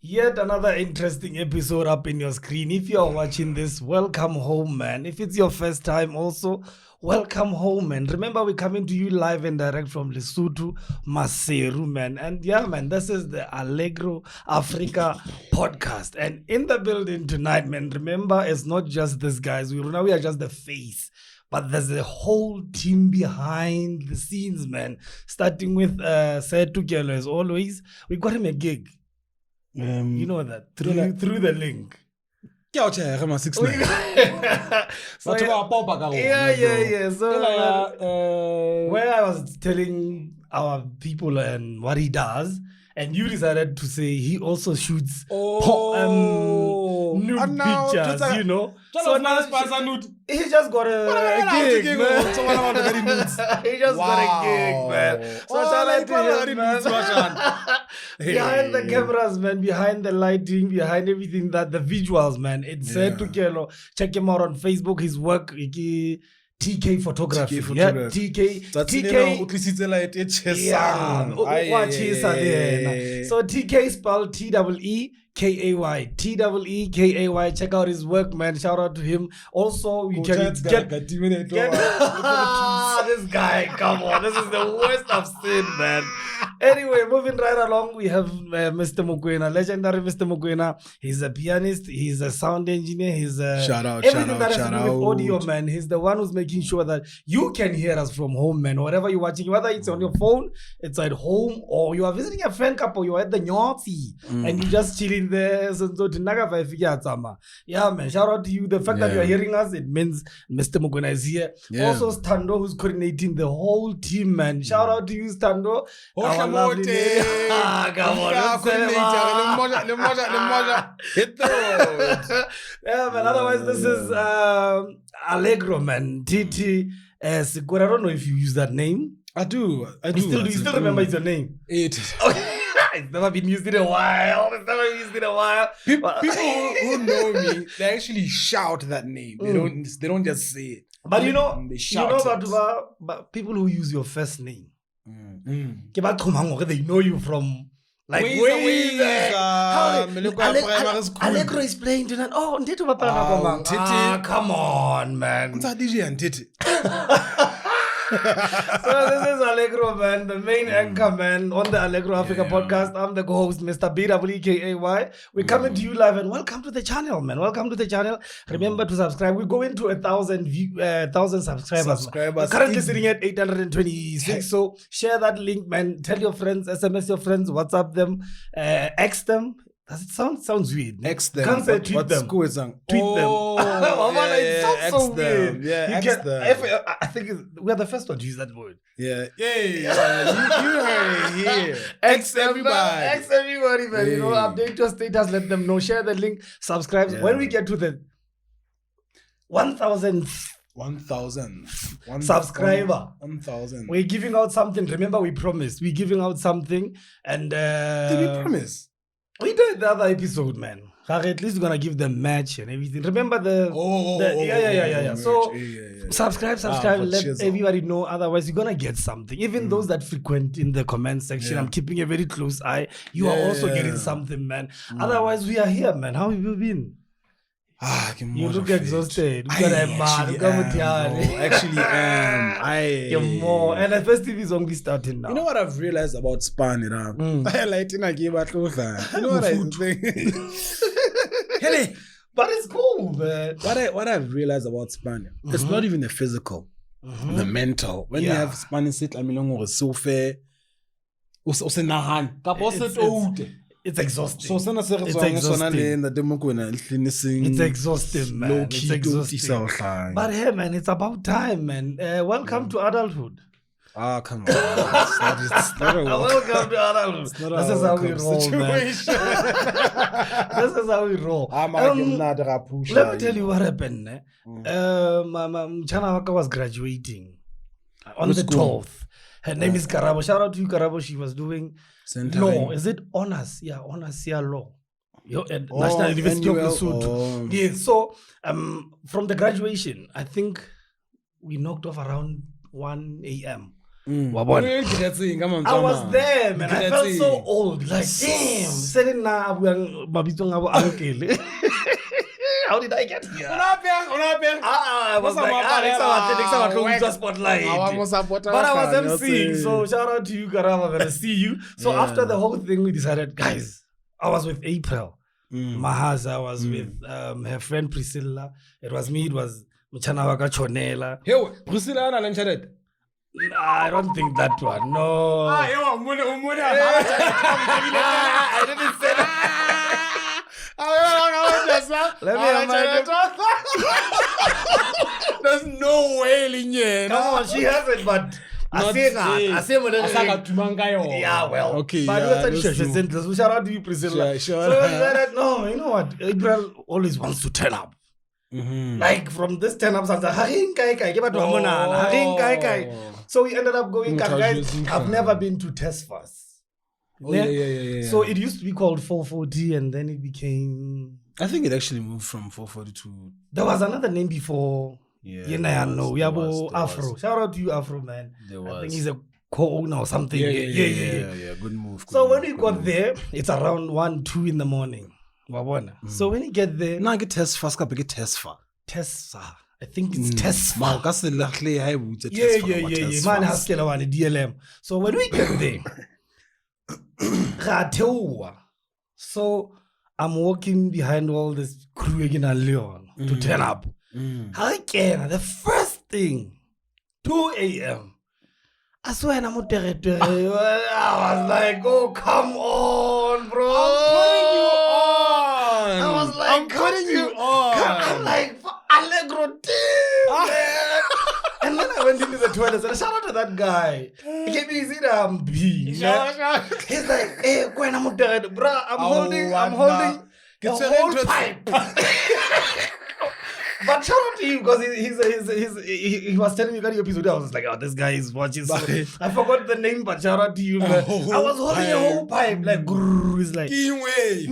Yet another interesting episode up in your screen. If you're watching this, welcome home, man. If it's your first time also, welcome home, man. Remember, we're coming to you live and direct from Lesotho, Maseru, man. And yeah, man, this is the Allegro Africa podcast. And in the building tonight, man, remember, it's not just this, guys. We are just the face. But there's a whole team behind the scenes, man. Starting with Setukelo, as always. We got him a gig. You know that through the link. So where I was telling our people and what he does, and you decided to say he also shoots nude pictures, you know. So now he just got a gig, man. He just got a gig, man. So shout out to him, man. Behind the cameras, man, behind the lighting, behind everything, that the visuals, man. It's Setukelo. Check him out on Facebook. His work, TK photography. TK. So TK spelled TEEKAY. TEEKAY. Check out his work, man. Shout out to him. Also, you can get this guy. Come on, this is the worst I've seen, man. Anyway, moving right along, we have Mr. Mokoena, legendary Mr. Mokoena. He's a pianist. He's a sound engineer. He's a everything that has to do with audio, man. He's the one who's making sure that you can hear us from home, man. Whatever you're watching, whether it's on your phone, it's at home, or you are visiting a friend couple, you're at the Nyoti, and you're just chilling there. Yeah, man. Shout out to you. The fact that you're hearing us, it means Mr. Mokoena is here. Also, Stando, who's coordinating the whole team, man. Shout out to you, Stando. Come on. Yeah, man. Otherwise, this is Allegro, man. TT. I don't know if you use that name. I do. You still remember your name? It. It's never been used in a while. People who know me, they actually shout that name. They don't just say it. But they shout but people who use your first name. They know you from like way back. Allegro is playing tonight. Oh, come on, man. So this is Allegro, man, the main anchor, man, on the Allegro Africa podcast. I'm the co-host, Mr. Beekay. We're coming to you live, and welcome to the channel, man. Welcome to the channel. Remember to subscribe. We're going to 1,000 subscribers. We're currently sitting at 826. So share that link, man. Tell your friends, SMS your friends, WhatsApp them, X them. Does it sounds weird? X them. Can't say tweet them. Tweet them. It sounds so weird. Yeah, X them. I think we are the first one to use that word. Yeah. You heard it here. X everybody, man. You know, update your status, let them know, share the link, subscribe. When we get to the 1,000 subscriber, 1,000. We're giving out something. Remember, we promised. We're giving out something, and did we promise? We did the other episode, man. At least we're gonna give them match and everything. Remember So subscribe, let everybody know. Otherwise, you're gonna get something. Even those that frequent in the comment section, I'm keeping a very close eye. You are also getting something, man. Otherwise, we are here, man. How have you been? You look exhausted. Actually, you're more. And the festive is only starting now. You know what I've realized about Span? You know what I think? But it's cool, man. What I've realized about Span, it's not even the physical, the mental. When you have Span sit, so fair. It's exhausting. It's exhausting, man. It's exhausting. But hey, man, it's about time, man. Welcome to adulthood. Come on. It's not a welcome to adulthood. This is how we roll, man. This is how we roll. Let me tell you what happened. Mchana was graduating on the 12th. Her name is Karabo. Shout out to you, Karabo. She was doing law. Is it honors? Yeah, honors law. At National University of Lesotho. Yeah. So from the graduation, I think we knocked off around 1 a.m. Wabona? I was there, man. I felt so old. Like, damn. Selling now, uncle. How did I get here? I was like, spotlight. But I was emceeing, so shout out to you, Karama. Gonna see you. So after the whole thing, we decided, guys, I was with April. Mahaza, I was with her friend Priscilla. It was me, it was Mchanawaka Chonela. Priscilla and Chalet. I don't think that one. No. I didn't say that. Let me There's no way, Linye. Come on, she has it, but yeah, well. Okay. But so shout out to you, Priscilla. Sure. So no, you know what? April always wants to turn up. Like from this turn up, so we ended up going. Guys, I've never been to Tesfas. Yeah. So it used to be called 440, and then it became. I think it actually moved from 440 to. There was another name before. Yeah, Afro. Shout out to you, Afro, man. I think he's a co-owner or something. Yeah. Good move. So when we got there, it's around 1-2 in the morning. So when you get there, now get Tesfa. Tesfa. I think it's Tesfa. Yeah. Man has DLM. So when we get there, so I'm walking behind all this crew again and Leon to turn up. Again, the first thing, 2 a.m. I swear I'm Motoeretoere. I was like, oh, come on, bro. I'm putting you on. I'm like, Allegro team, man. And then I went into the toilet and shout out to that guy. He gave me his B. He's like, hey, when I'm Motoeretoere, bro, I'm holding the whole pipe. But shout out to you because he was telling me your episode. I was like, oh, this guy is watching. So I forgot the name, but shout out to you. I was holding a whole pipe like, it's like, hey,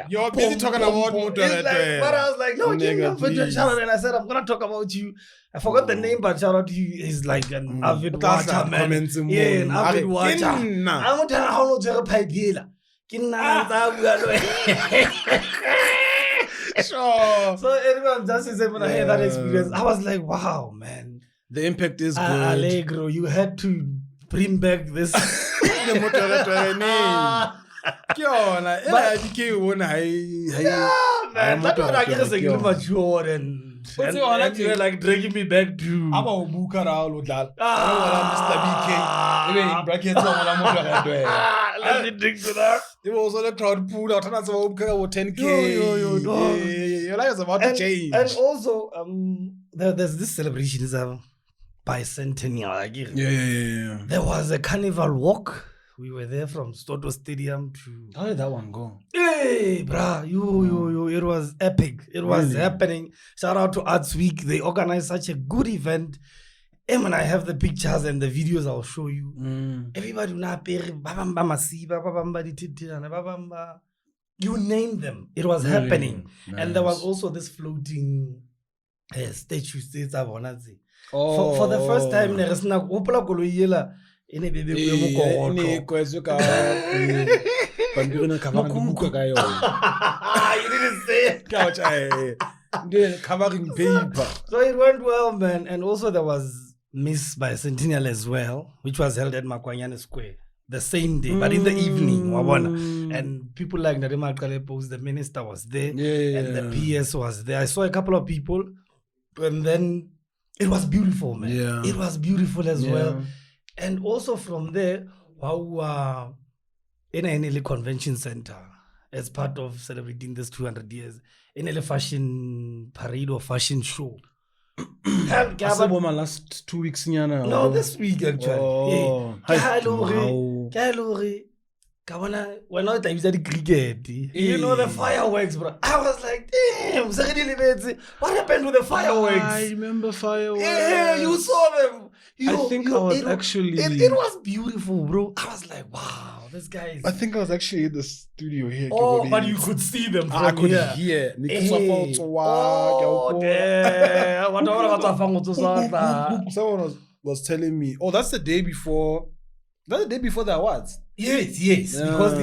you're busy talking about Motoeretoere. But I was like, no, shout out, and I said, I'm gonna talk about you. I forgot the name, but shout out to you. He's like an avid watcher, man. Yeah, an avid watcher. I'm gonna tell you how to pipe here. Sure. So everyone just said when I had that experience, I was like, wow, man. The impact is good. Allegro, you had to bring back this the Motoeretoere name. Yeah, man. That's what I guess I get matured and you were like dragging me back to Mr Beekay. Even in brackets, let me drink to that. There was also the crowd pulled out and 10K. Your life is about to change. And also, there's this celebration is a bicentennial. Yeah. There was a carnival walk. We were there from Stoto Stadium to. How did that one go? Hey, brah, it was epic. It was happening. Shout out to Arts Week. They organized such a good event. And when I have the pictures and the videos, I'll show you. Everybody, you name them. It was happening. Nice. And there was also this floating statue. For the first time, there is no you didn't say it. Covering paper. So it went well, man. And also there was Miss Bicentennial as well, which was held at Makwanyane Square the same day, but in the evening. And people like Narima Kalepos, the minister was there, and the PS was there. I saw a couple of people, and then it was beautiful, man. Yeah. It was beautiful as well. And also from there, in a convention center, as part of celebrating this 200 years, in a fashion parade or fashion show. My last 2 weeks. No, this week actually. We're not the cricket. You know the fireworks, bro. I was like, damn, what happened with the fireworks? I remember fireworks. Yeah, you saw them. I think I was actually. It was beautiful, bro. I was like, wow, this guy is. I think I was actually in the studio here. Oh, but you could see them from I could here. hear. Oh, damn. Someone was was telling me, oh, that's the day before the awards. Yes, because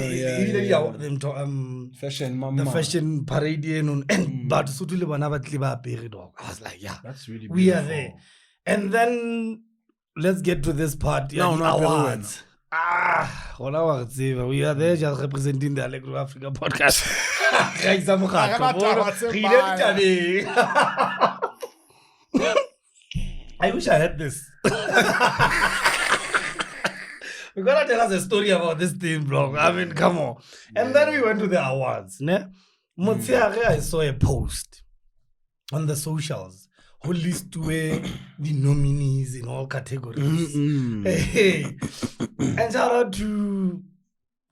Fashion, mama. the fashion parade and but sutule bana ba tle ba apere dog. I was like, yeah, That's really beautiful. we are there. And then let's get to this part. The awards. We are there just representing the Allegro Africa podcast. I wish I had this. You're gonna tell us a story about this thing, bro. I mean, come on. And then we went to the awards. I saw a post on the socials who list the nominees in all categories. Hey. And shout out to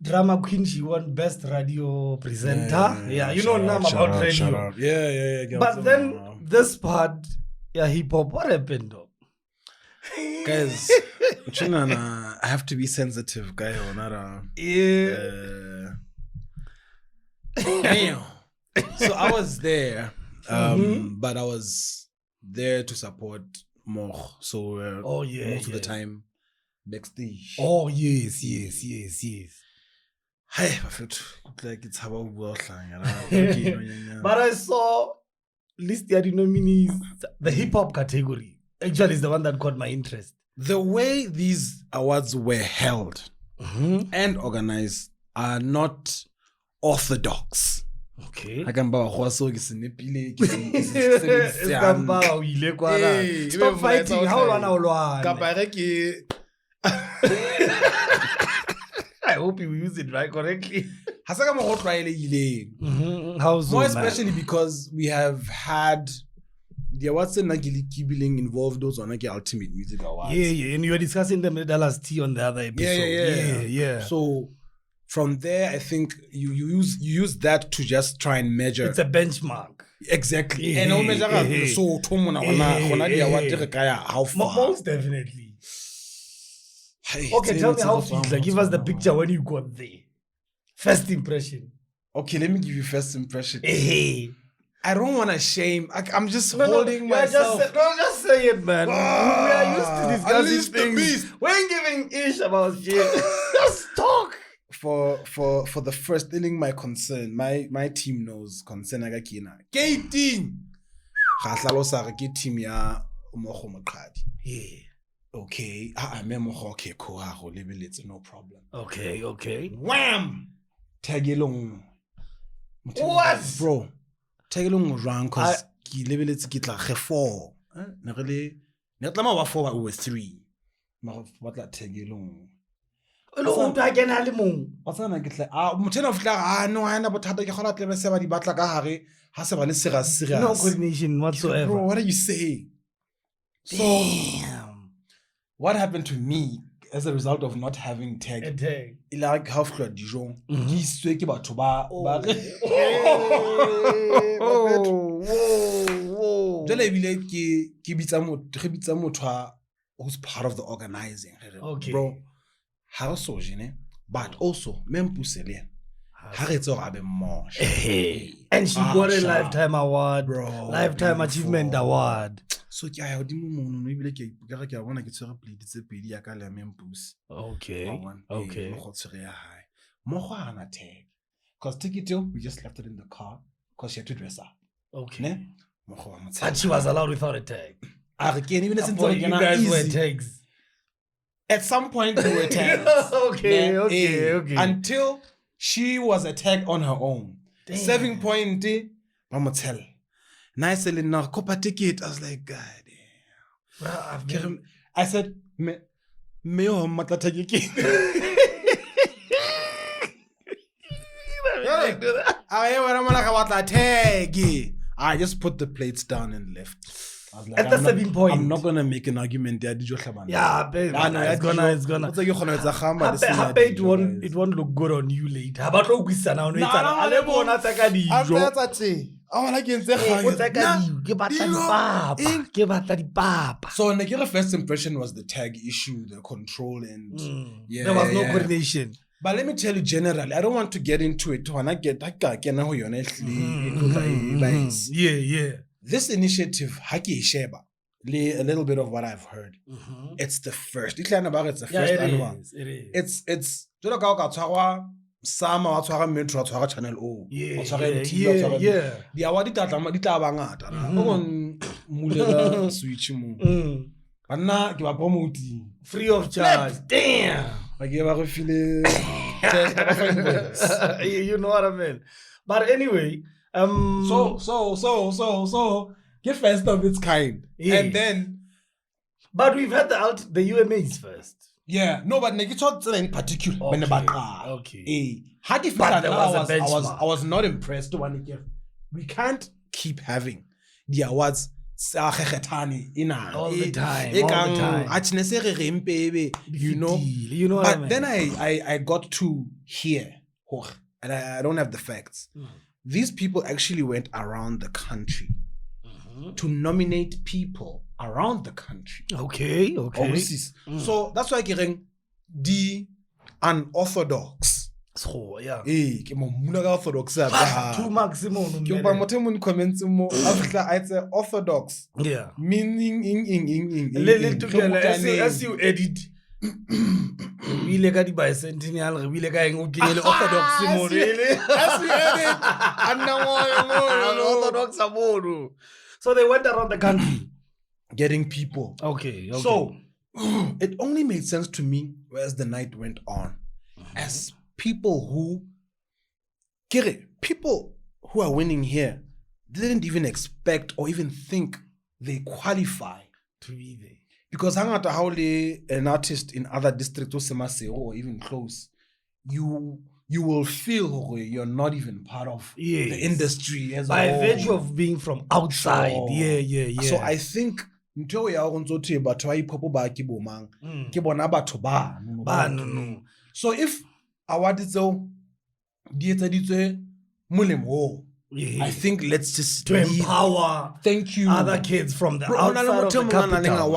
Drama Queen. She won Best Radio Presenter. Yeah, you know now about radio. Yeah. But then this part, hip hop. What happened, though? Guys, I have to be sensitive, guy. Damn. So I was there, but I was there to support more. So most of the time backstage. Oh yes. Hey, I felt like it's how But I saw list the nominees. The hip hop category actually is the one that caught my interest. The way these awards were held and organized are not orthodox. Okay. Stop fighting. How I hope you use it right correctly. How so? More especially because we have had the awards involved those on like Ultimate Music Awards. Yeah. And you were discussing them with Dallas T on the other episode. Yeah. So from there, I think you use that to just try and measure. It's a benchmark. Exactly. And so how far? Most definitely. Okay, tell me how it feels. Like, give us the picture when you got there. First impression. Okay, let me give you first impression. Hey. I don't want to shame. I'm just holding myself. Just say it, man. We are used to discussing things. We ain't giving ish about shit. Just talk. For the first inning, my concern, my team knows concern agakina. Gating. Team ya umogo moqadi. Yeah. Okay. Okay, cool. It's no problem. Okay. Wham! Tagelong. What? Bro. Tagelong wrong because ki lebeletse ki tla ge 4. Ne re ne tla ma 4 over 3. Ma batla tagelong. Lo ta kena le mong. Batsana ke tla motho of tla no ha na bothata ke gola tlebe se ba di batla ka hare ha se ba le serious. No coordination whatsoever. Bro, what are you saying? Damn. What happened to me as a result of not having tag? A tag. Il a half club Dijon. Ki swe ke batho ba Whoa. Jale bile ke bitsa motho who's part of the organizing. Okay. Bro, how so jene? But also mempusele. Ha re tso ga be mo. And she got a lifetime award, bro. Lifetime achievement award. So ke a hodimo mono no ebile ke ga ke a bona ke tshwere plate tse pedi ya ka le mempus. Okay. Mo go tshwere ya hae. Mo go ana tag. Cuz ticket we just left it in the car cuz she had to dress up. Okay. Ne? Mo go mo But she was allowed without a tag. Again, even since you guys were tags. At some point we were tags. Okay. Until she was a tag on her own. Damn. Saving point, Mama tell. Nice enough, copper ticket. I was like, God damn. I said, me yo mata tagiki. I just put the plates down and left. I was like, at the 7 point. I'm not gonna make an argument there. Yeah, babe. It's gonna. It won't look good on you later. I So the first impression was the tag issue, the control, and there was no coordination. But let me tell you generally, I don't want to get into it. When I get Yeah. this initiative, Haki Sheba, a little bit of what I've heard. It's the first. It's the first annual. It is. It's jolo ka tshwarwa Sama wa tshwara Metro wa tshwara Channel O. Yeah. Di award di tla ba ngata. Go mulela switch mo. Banna ke ba promoting free of charge. Damn. Like you ever feel You know what I mean. But anyway, so get first of its kind. Yeah. And then but we've had the UMAs first. Yeah, no, but nigga thought in particular. Okay. But I was not impressed when we can't keep having the awards all the time. You know what I mean? Then I got to hear, and I don't have the facts. These people actually went around the country to nominate people around the country. Okay. Overseas. So that's why I'm getting the unorthodox. So yeah. Ke mo muna ka orthodox Two maximum. Ke ba motho mo comments mo Africa I say orthodox. Yeah. Meaning as you edit. We ile ka di bicentennial re ile ka eng o kenele orthodox mo really. As you edit anna orthodox abono. So they went around the country getting people. Okay. So it only made sense to me as the night went on. As people who are winning here didn't even expect or even think they qualify to be there. Because hangata how an artist in other districts or even close, you will feel you're not even part of the industry as by a whole. virtue of being from outside. So, yeah. So I think no. So if award I think let's just to empower other kids from the outside of the capital.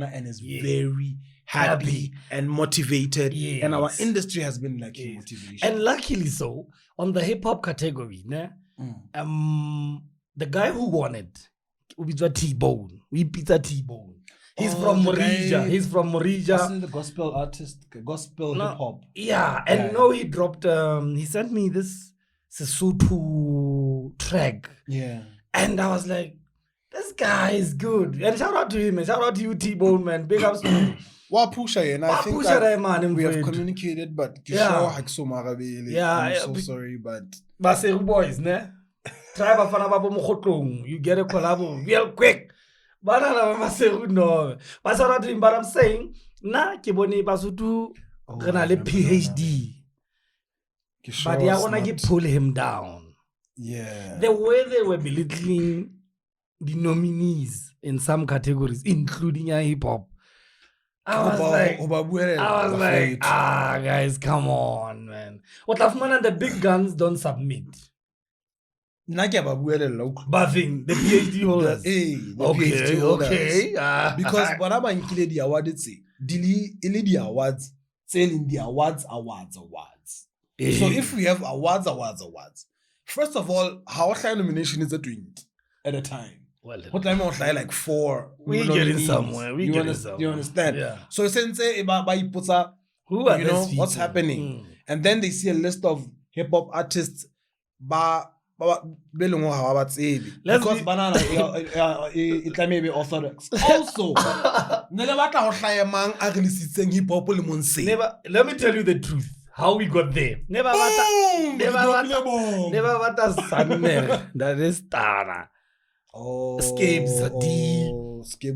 And is very happy and motivated. Yes. And our industry has been like motivation. And luckily so, on the hip-hop category, the guy who won it, T-Bone. T-Bone. He's from Morija. He's from Morija. The gospel artist, gospel hip-hop. Yeah, and he dropped, he sent me this Sesotho track. Yeah. And I was like, this guy is good. And shout out to him, and shout out to you, T-Bone, man. Big ups to you. And I think that we have communicated, but I'm so sorry, but Baseru boys, ne? Try bafana babo mogotlong. You get a collab real quick. But I'm saying, na ke bone Basotho re na le PhD. But they are gonna pull him down. Yeah. The way they were belittling the nominees in some categories, including hip hop. I was like, guys, come on, man. What the big guns don't submit. Buffing the PhD holders. PhD holders. Because whenever I kill the award, it's the awards, selling the awards. So if we have awards. First of all, how high nomination is it doing at a time? Well, what time was like 4? We getting somewhere. You understand? Yeah. So since who are what's happening, and then they see a list of hip hop artists. Because banana it may be orthodox. Also, never let me tell you the truth. How we got there. Never that is Tana. Scapes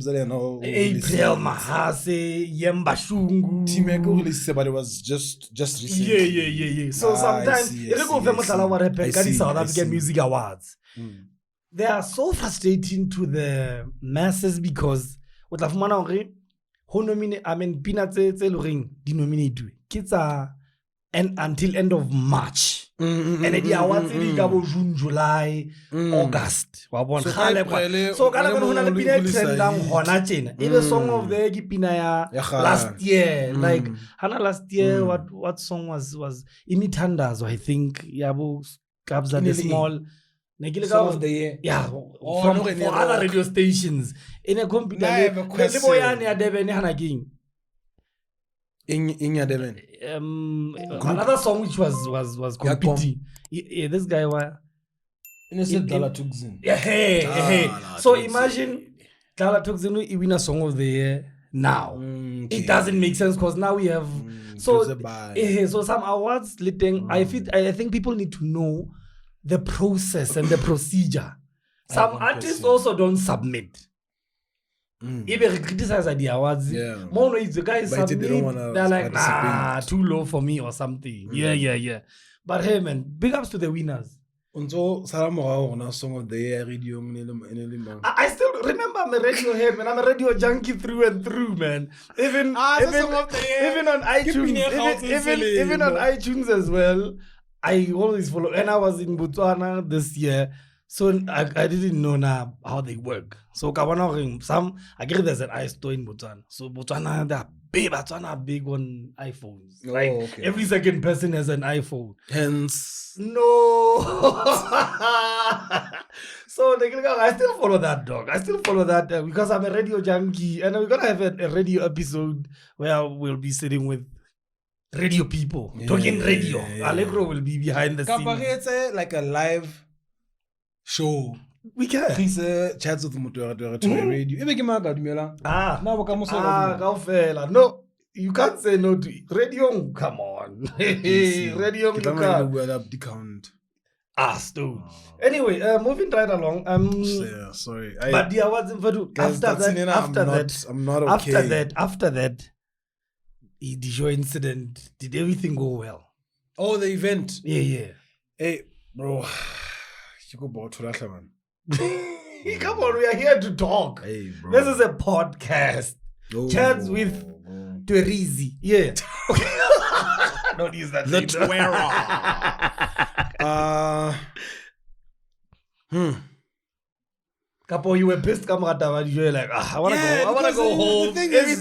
April Mahase Yembashungu Timeko, but it was just recent. Yeah. So sometimes what happened at the South African Music Awards. They are so frustrating to the masses because what I've managed peanuts denominate kids are and until end of March. And the awards in June, July, August. So even song of the Gipinaya last year. Like Hana last year, what song was Imitandas, I think Yabu Kabza the small Song of the year. Yeah, Oh, from no, for in other rock. radio stations. In a computer, Now I have a question. In your Devon. Another song which was competing. Yeah, this guy was. Innocent Dollar Tuxin. Yeah, hey. So imagine Dala Tuxin win a song of the year now. Okay. It doesn't make sense because now we have so some awards. I think people need to know the process and the procedure. Some artists also don't submit. If they criticize the awards, more if the guys submit, they're like, nah, too low for me or something. Yeah. But hey, man, big ups to the winners. So, song of the year, radio. I still remember I'm a radio head, man. I'm a radio junkie through and through, man. Even on iTunes, even on iTunes as well. I always follow. And I was in Botswana this year, so I didn't know now how they work. So I guess there's an iStore in Botswana. So Botswana, Botswana big on iPhones. Every second person has an iPhone. Hence. No. So I still follow that, dog. I still follow that because I'm a radio junkie, and we're gonna have a radio episode where we'll be sitting with radio people talking radio. Allegro will be behind the scenes. It's like a live show. We can. He's Chatz with Motoeretoere radio. No, you can't say no to it. Radio. Come on, radio. You can't. Dude. Anyway, moving right along. Sorry. But the awards after that, I'm not okay. After that, the show incident, did everything go well? Oh, the event. Yeah. Hey, bro, you go about to that, man. Come on, we are here to talk. Hey, bro. This is a podcast. Chatz with Tuerizi. Yeah. Don't use that. The Tuera. Kapo, you were pissed, Kamrata, you were like, I want to go home. The thing is,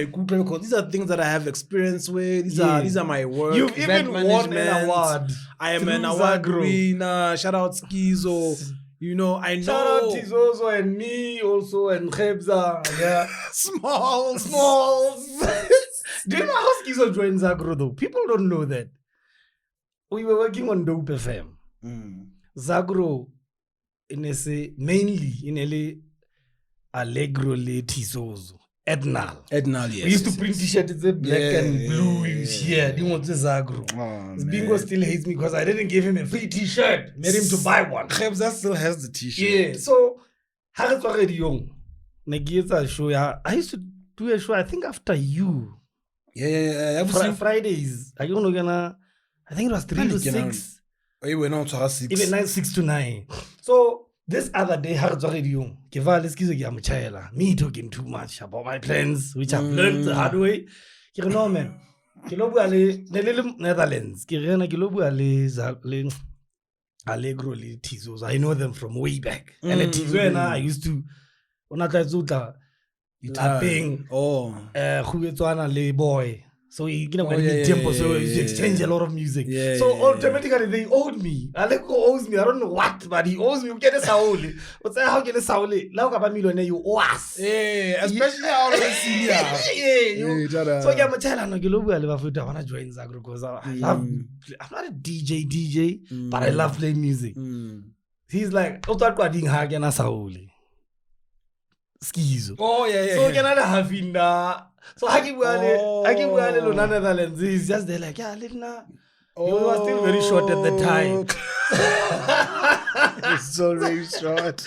because these are things that I have experience with. These are my work. You've even won an award. I am an award winner. Shout out Skizo. I know. Shout out Tizozo and me also and Khebza. Yeah. Smalls. Do you know how Skizo joined Zagro though? People don't know that. We were working on Dope FM. Zagro mainly in Allegro le Tizozo. Ednal, yes. We used to print t-shirts, it's black and blue here. Didn't want to Zagro. Bingo still hates me because I didn't give him a free t-shirt. Made him to buy one. Khebza still has the t-shirt. Yeah. So I used to do a show, I think after you. Yeah. Fridays. I think it was 3 to 6. Even now 6. Even 6 to 9. So this other day, me talking too much about my plans, which I've learned the hard way. No, man. Netherlands. Allegro Tizos. I know them from way back. And the Tizo I used to tapping. Le boy. So tempo, so you exchange a lot of music. So automatically they owed me. Aleko owes me. I don't know what, but he owes me. You get a sauli. What's that? How get a sauli? Now kapa millionaire you was. Especially all the senior. So I'm a child. I wanna join Zagro because I'm not a DJ, but I love playing music. He's like, sauli. Skizo. So can I have in so Hakibuale Luna Netherlands is just there like, Lina. You were still very short at the time. It's so very short.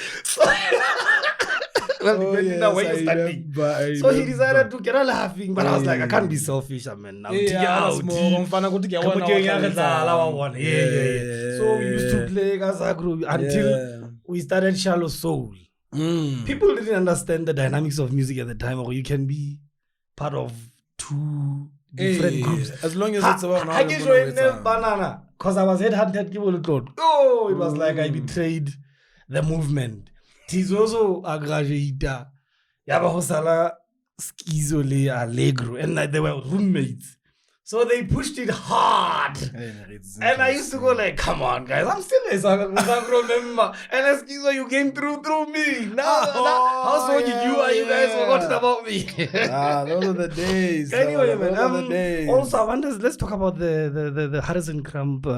Well, depending on where you're standing. So he decided to get a laughing, but I was like, I can't be selfish, man. So we used to play Gazagro until we started Shallow Soul. People didn't understand the dynamics of music at the time, or you can be part of two different groups. As long as it's about banana. Because I was headhunted, people thought, it was like I betrayed the movement. Tizozo agrajeita. Yabahosala Skizo le Allegro. And they were roommates. So they pushed it hard. And I used to go like, come on, guys, I'm still a remember. And excuse me, you came through me. Now, how so you guys forgotten about me? Those are the days. Anyway, those are the days. Also, I wonder, let's talk about the Harrison Crump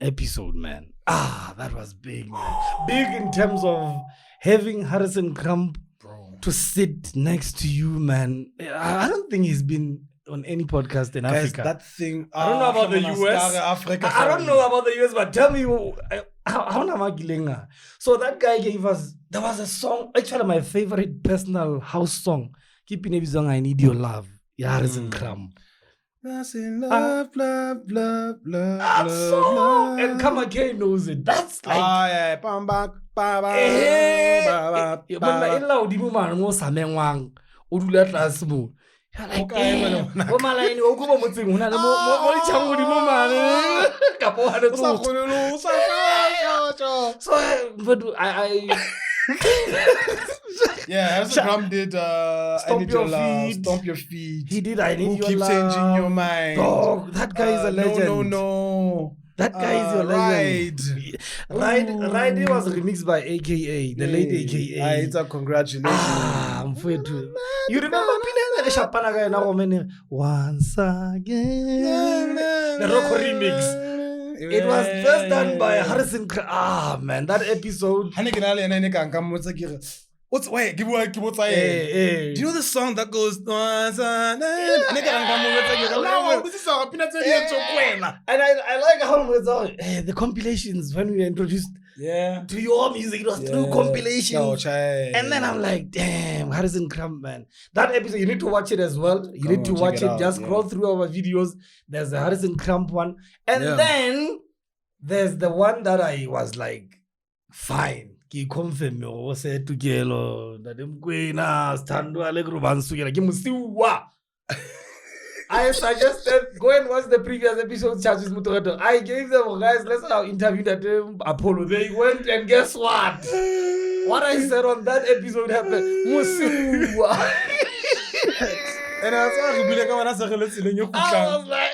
episode, man. That was big, man. Big in terms of having Harrison Crump to sit next to you, man. I don't think he's been on any podcast in Africa. That thing. I don't know about the US. I don't know about the US, but tell me how. So that guy gave us. There was a song. Actually, my favorite personal house song. Keeping every song. I Need Your Love. Harrison Crump. That's in love, love. And Kama K knows it. That's like. Harrison Crump did Stomp Your Feet. He did I Need Your Keep Love. Changing Your Mind. Dog, that guy is a legend. No. That guy is your legend. Ride was remixed by AKA, the late AKA. It's a congratulations. I'm afraid to. You remember once again? The Rocco remix. It was first done by Harrison. Man, that episode. Wait, give me. Do you know the song that goes? And I like how the compilations when we were introduced to your music, it was through compilations. And then I'm like, damn, Harrison Crump, man. That episode, you need to watch it as well. You need to watch it. Just scroll through our videos. There's the Harrison Crump one. And then there's the one that I was like, fine. I suggested go and watch the previous episode, Chatz Motoeretoere. I gave them, guys, let's interview that Apollo. They went and guess what? What I said on that episode happened. And I was like,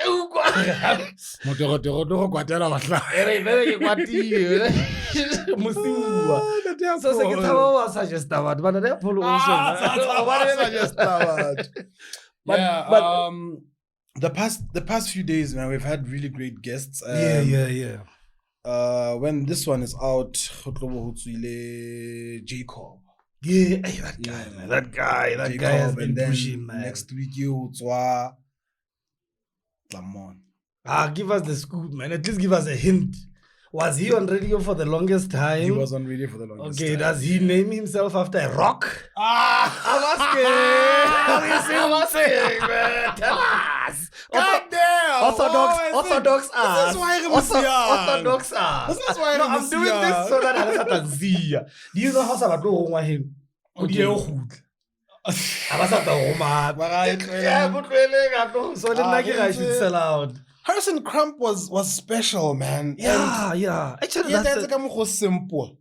the past few days, man, we've had really great guests. When this one is out, Jacob. That guy has been pushing, man. Next week, Lamon. Give us the scoop, man. At least give us a hint. Was he on radio for the longest time? He was on radio for the longest time. Okay, does he name himself after a rock? I'm asking, man. Tell us. God damn. Orthodox are. This is why Orthodox are. This is why I'm doing this so that I can see. Do you know how Sabato won him? Okay. So I should sell out. Harrison Crump was special, man. Yeah. Actually, that's simple.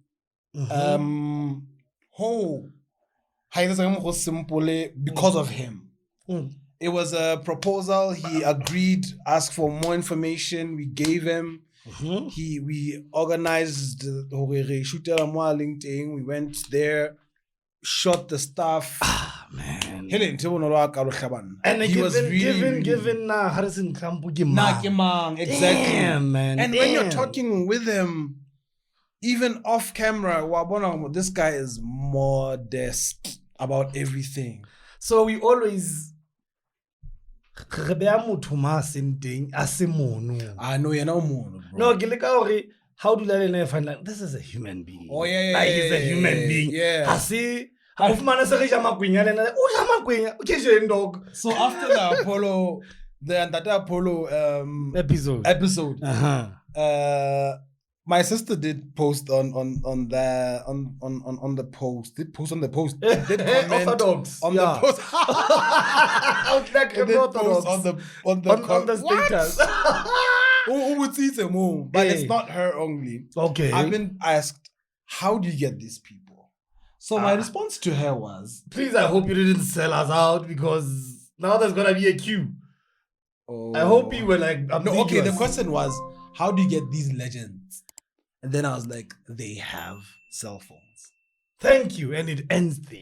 Simple because of him. It was a proposal. He agreed, asked for more information. We gave him. We organized LinkedIn. We went there, shot the stuff. Man. And he was given Harrison Crump exactly. Damn, man. And when you're talking with him, even off camera, this guy is modest about everything. So we always I know you're no mono, bro. No, how do I find like this is a human being? Oh yeah, like he's a human being. Yeah. So after the Apollo episode, my sister did post on the post. Did post on the post. Did comment Orthodox on the post. on the status. Who would see them more? But it's not her only. Okay. I've been asked, how do you get these people? So my response to her was, please, I hope you didn't sell us out because now there's gonna be a queue. Oh. I hope you were like, no, okay, the question was, how do you get these legends? And then I was like, they have cell phones. Thank you. And it ends there.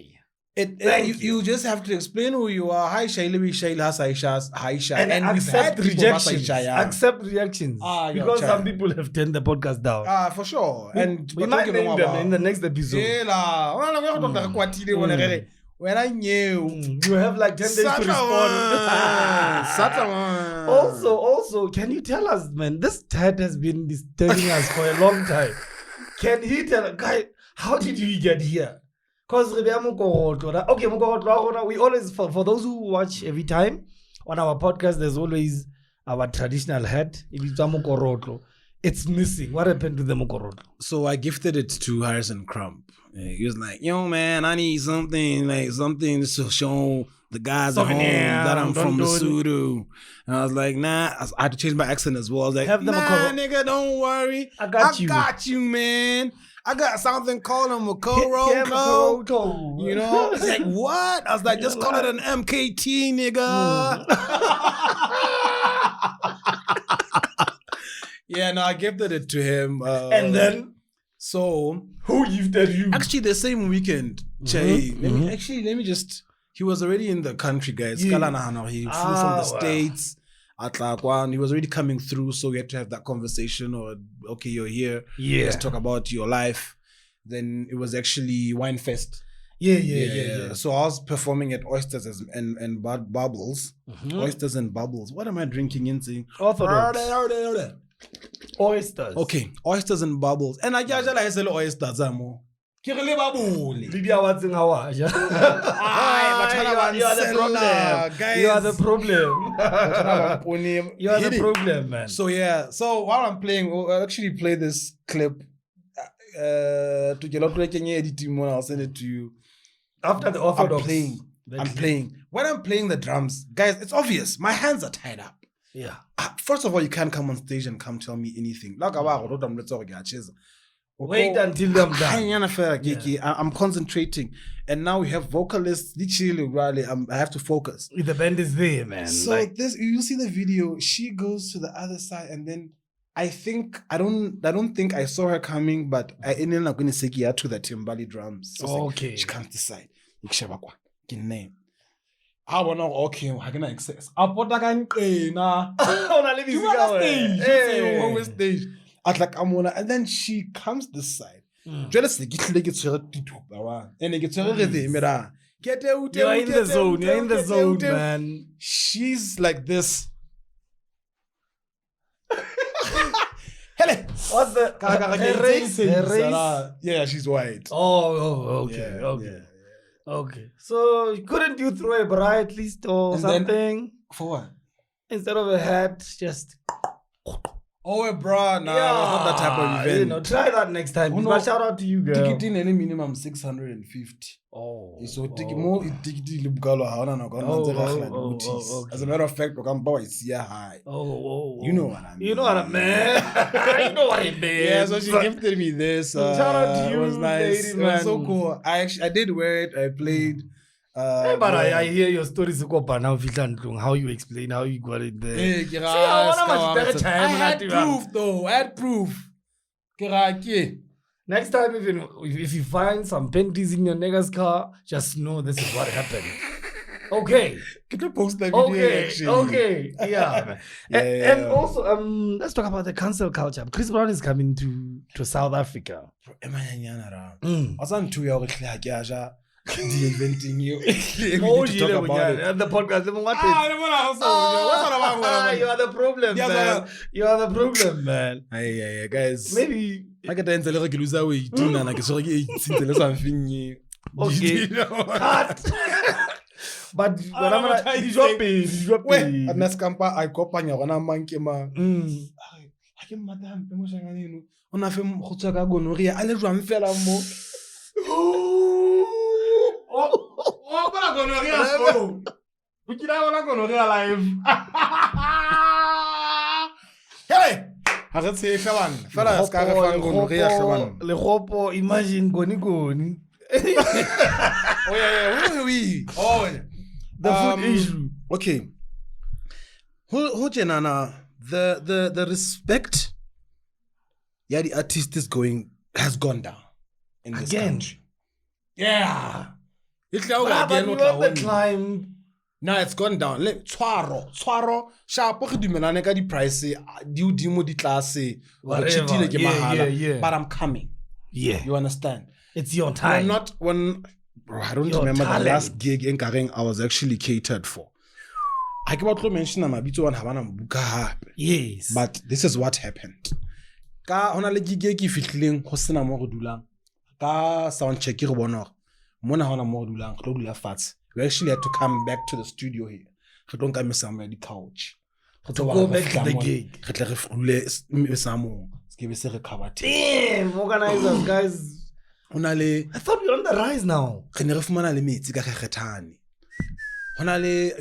You just have to explain who you are. Hi, Shailebi, Shaila, Saishas, Haisha. And accept rejections. Accept reactions. Because some people have turned the podcast down. For sure. And we might name them in the next episode. When I knew you have like 10 days to respond. Also, can you tell us, man? This Ted has been disturbing us for a long time. Can he tell, guy, how did you get here? Because okay, we always, for those who watch every time on our podcast, there's always our traditional hat. It's missing. What happened to the Mokorotlo? So I gifted it to Harrison Crump. He was like, yo, man, I need something to show the guys at home that I'm from Lesotho. And I was like, nah. I had to change my accent as well. I was like, nigga, don't worry. I got you, man. I got something called a Motoeretoere. You know? It's like, what? I was like, just call it an MKT, nigga. Yeah, no, I gifted it to him. And then? So, who gifted you? Actually, the same weekend, Let me just. He was already in the country, guys. He flew from the States. He was already coming through, so we had to have that conversation. Or okay, you're here. Yeah. Let's talk about your life. Then it was actually Wine Fest. Yeah. So I was performing at Oysters and Bubbles. Oysters and Bubbles. What am I drinking into? Oysters. Okay, Oysters and Bubbles. And I just sell oysters, amo. You are the problem, man. So yeah, so while I'm playing, I'll actually play this clip to get out editing one. I'll send it to you. After the Orthodox. I'm playing. When I'm playing the drums, guys, it's obvious. My hands are tied up. Yeah. First of all, you can't come on stage and come tell me anything. Wait until I'm done. I'm concentrating. And now we have vocalists. I have to focus. The band is there, man. So you see the video. She goes to the other side, and then I don't think I saw her coming, but I ended up going to to the timbali drums. So okay. She comes this side. Name. I want to okay. I can access. I put like an stage. At like Amona, and then she comes this side. Jealously, get and get you're in the zone. You're in the zone, man. She's like this. Hele. What's the race? Yeah, she's white. Oh, okay, yeah, okay. Yeah. Okay. So couldn't you throw a bra at least or and something? Then, for what? Instead of a hat, just. Oh, a bra. Nah, not that type of event. Try that next time. No, but shout out to you, girl. Ticketing any minimum 650. Oh. So more ticketing okay. As a matter of fact, is high. You know what I mean. You know what I mean. You know what I mean. Yeah, so she gifted me this. Shout out to you. It was nice. Lady, it was so cool. I did wear it. I played. But I hear your stories how you explain how you got it there. I had proof though. I had proof. Next time, if you find some panties in your nigga's car, just know this is what happened. Okay. Can you post that video actually? Okay. Yeah. And also, let's talk about the cancel culture. Chris Brown is coming to South Africa. De-inventing you. The podcast. You are the problem, man. You are the problem, man. Yeah, guys. Maybe. I get to lose away. Okay. But when I'm like, did you pay? At Nascampa, I copanya when I'm monkey man. I can madam, emotion. On a film, Hochaka gonorrhea. I let run fell more. Oh, but I'm gonna real we can have gonorrhea live. Hey! I said, say, Shaban. Fella, Scarafan gonorrhea, Shaban. Le Hopo, imagine Goni. Oh, yeah, oui. Oh, the food issue. Okay. The respect the artist has gone down in this country. Yeah. But you want the climb. No, it's gone down. Tshwaro, sharp ge dumelane ka di price di udimo di tlase. Whatever. Yeah. But I'm coming. Yeah. You understand? It's your time. I don't remember the last gig in Kareng I was actually catered for. I cannot mention mabitso wana habana mbuka hape. Yes. But this is what happened. Ka hona le gig e ke fitlileng ho sena mo go dulang. Ka sound check re bona hore mona hona mo go dulang go dula fatshe. We actually had to come back to the studio here. We don't come somewhere the couch. To go back to the gig. Damn, organizers, guys. I thought we're on the rise now.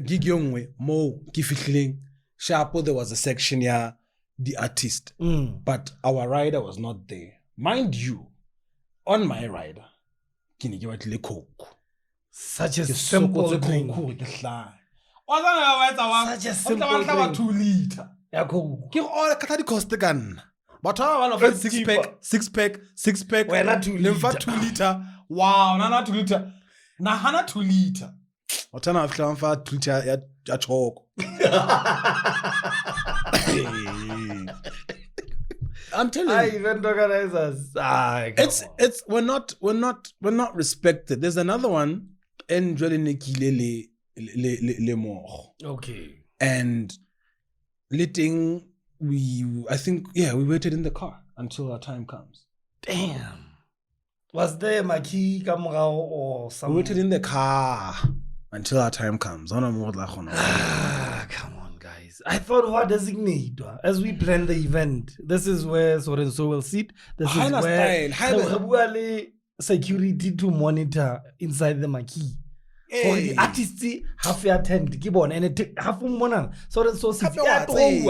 Gig yongwe mo ki fitlileng sharpo there was a section here the artist but our rider was not there. Mind you, on my rider ke ne ke batlile coke. Such a simple thing. Such a simple thing. 2 liter. Yeah, cool. Ke all ka di cost ka nna. Batho ba bana fa 6 pack. We're not 2 liter. 2 liter. Wow, na 2 liter. Na hana 2 liter. Otana afika mfa 2 liter ya choko. I'm telling you. Event organizers. It's we're not respected. There's another one in Jolinekile le mort. Okay. And letting we waited in the car until our time comes. Damn. Was there Maki Kamrao or something? We waited in the car until our time comes. Come on, guys. I thought what designate as we plan the event. This is where so and so will sit. This is where security to monitor inside the Maki. For the artists half attend gibbon and half monang so and so sit exactly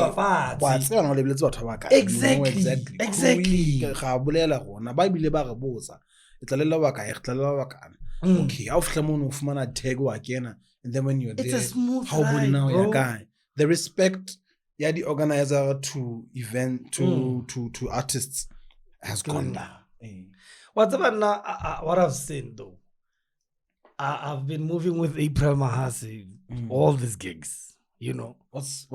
okay I'll fumana tag again and then when you're there it's a smooth how ride, now bro. Guy the respect the organizer to event to artists has gone down. What's about now? What I've seen though, I've been moving with April Mahasi all these gigs. You know what's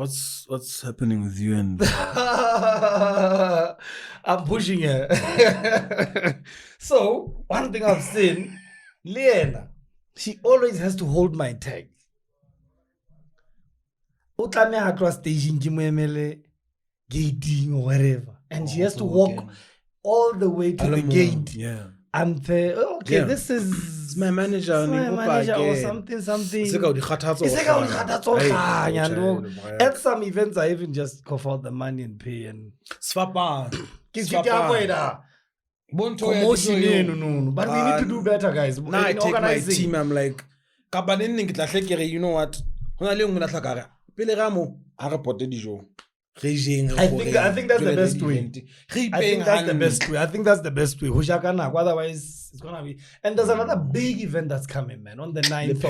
happening with you and I'm pushing her. So one thing I've seen, Lena, she always has to hold my tag. Utlameha to station gating or wherever, and she has to walk all the way to the gate. Yeah. And this is my manager or something. At some events, I even just cough out the money and pay and promotion. But we need to do better, guys. Now I take my team. I'm like, you know what? I think that's the best way. I think that's the best way. Otherwise, it's gonna be. And there's another big event that's coming, man. On the 9th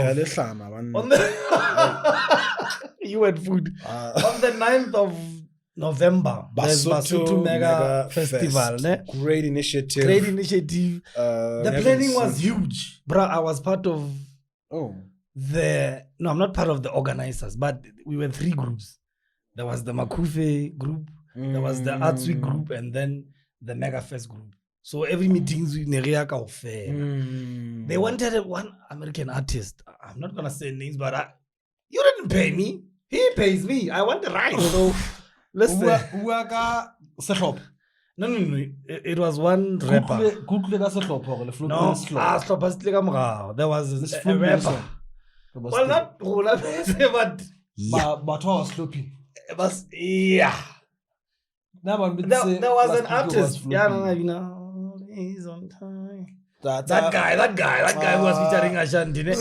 you had food. On the 9th of November, there's Basotho Mega Festival. Great initiative. The planning was huge. Bro, I was part of I'm not part of the organizers, but we were 3 groups. There was the Makufe group, there was the Arts Week group, and then the Mega Fest group. So every meetings with Neriaka fair. They wanted one American artist. I'm not gonna say names, but you didn't pay me. He pays me. I want the right. So listen. No. It was one rapper. No, there was a rapper. Well, not but sloppy. Yeah. There was an artist. He's on time. That guy who was featuring Ashanti. No.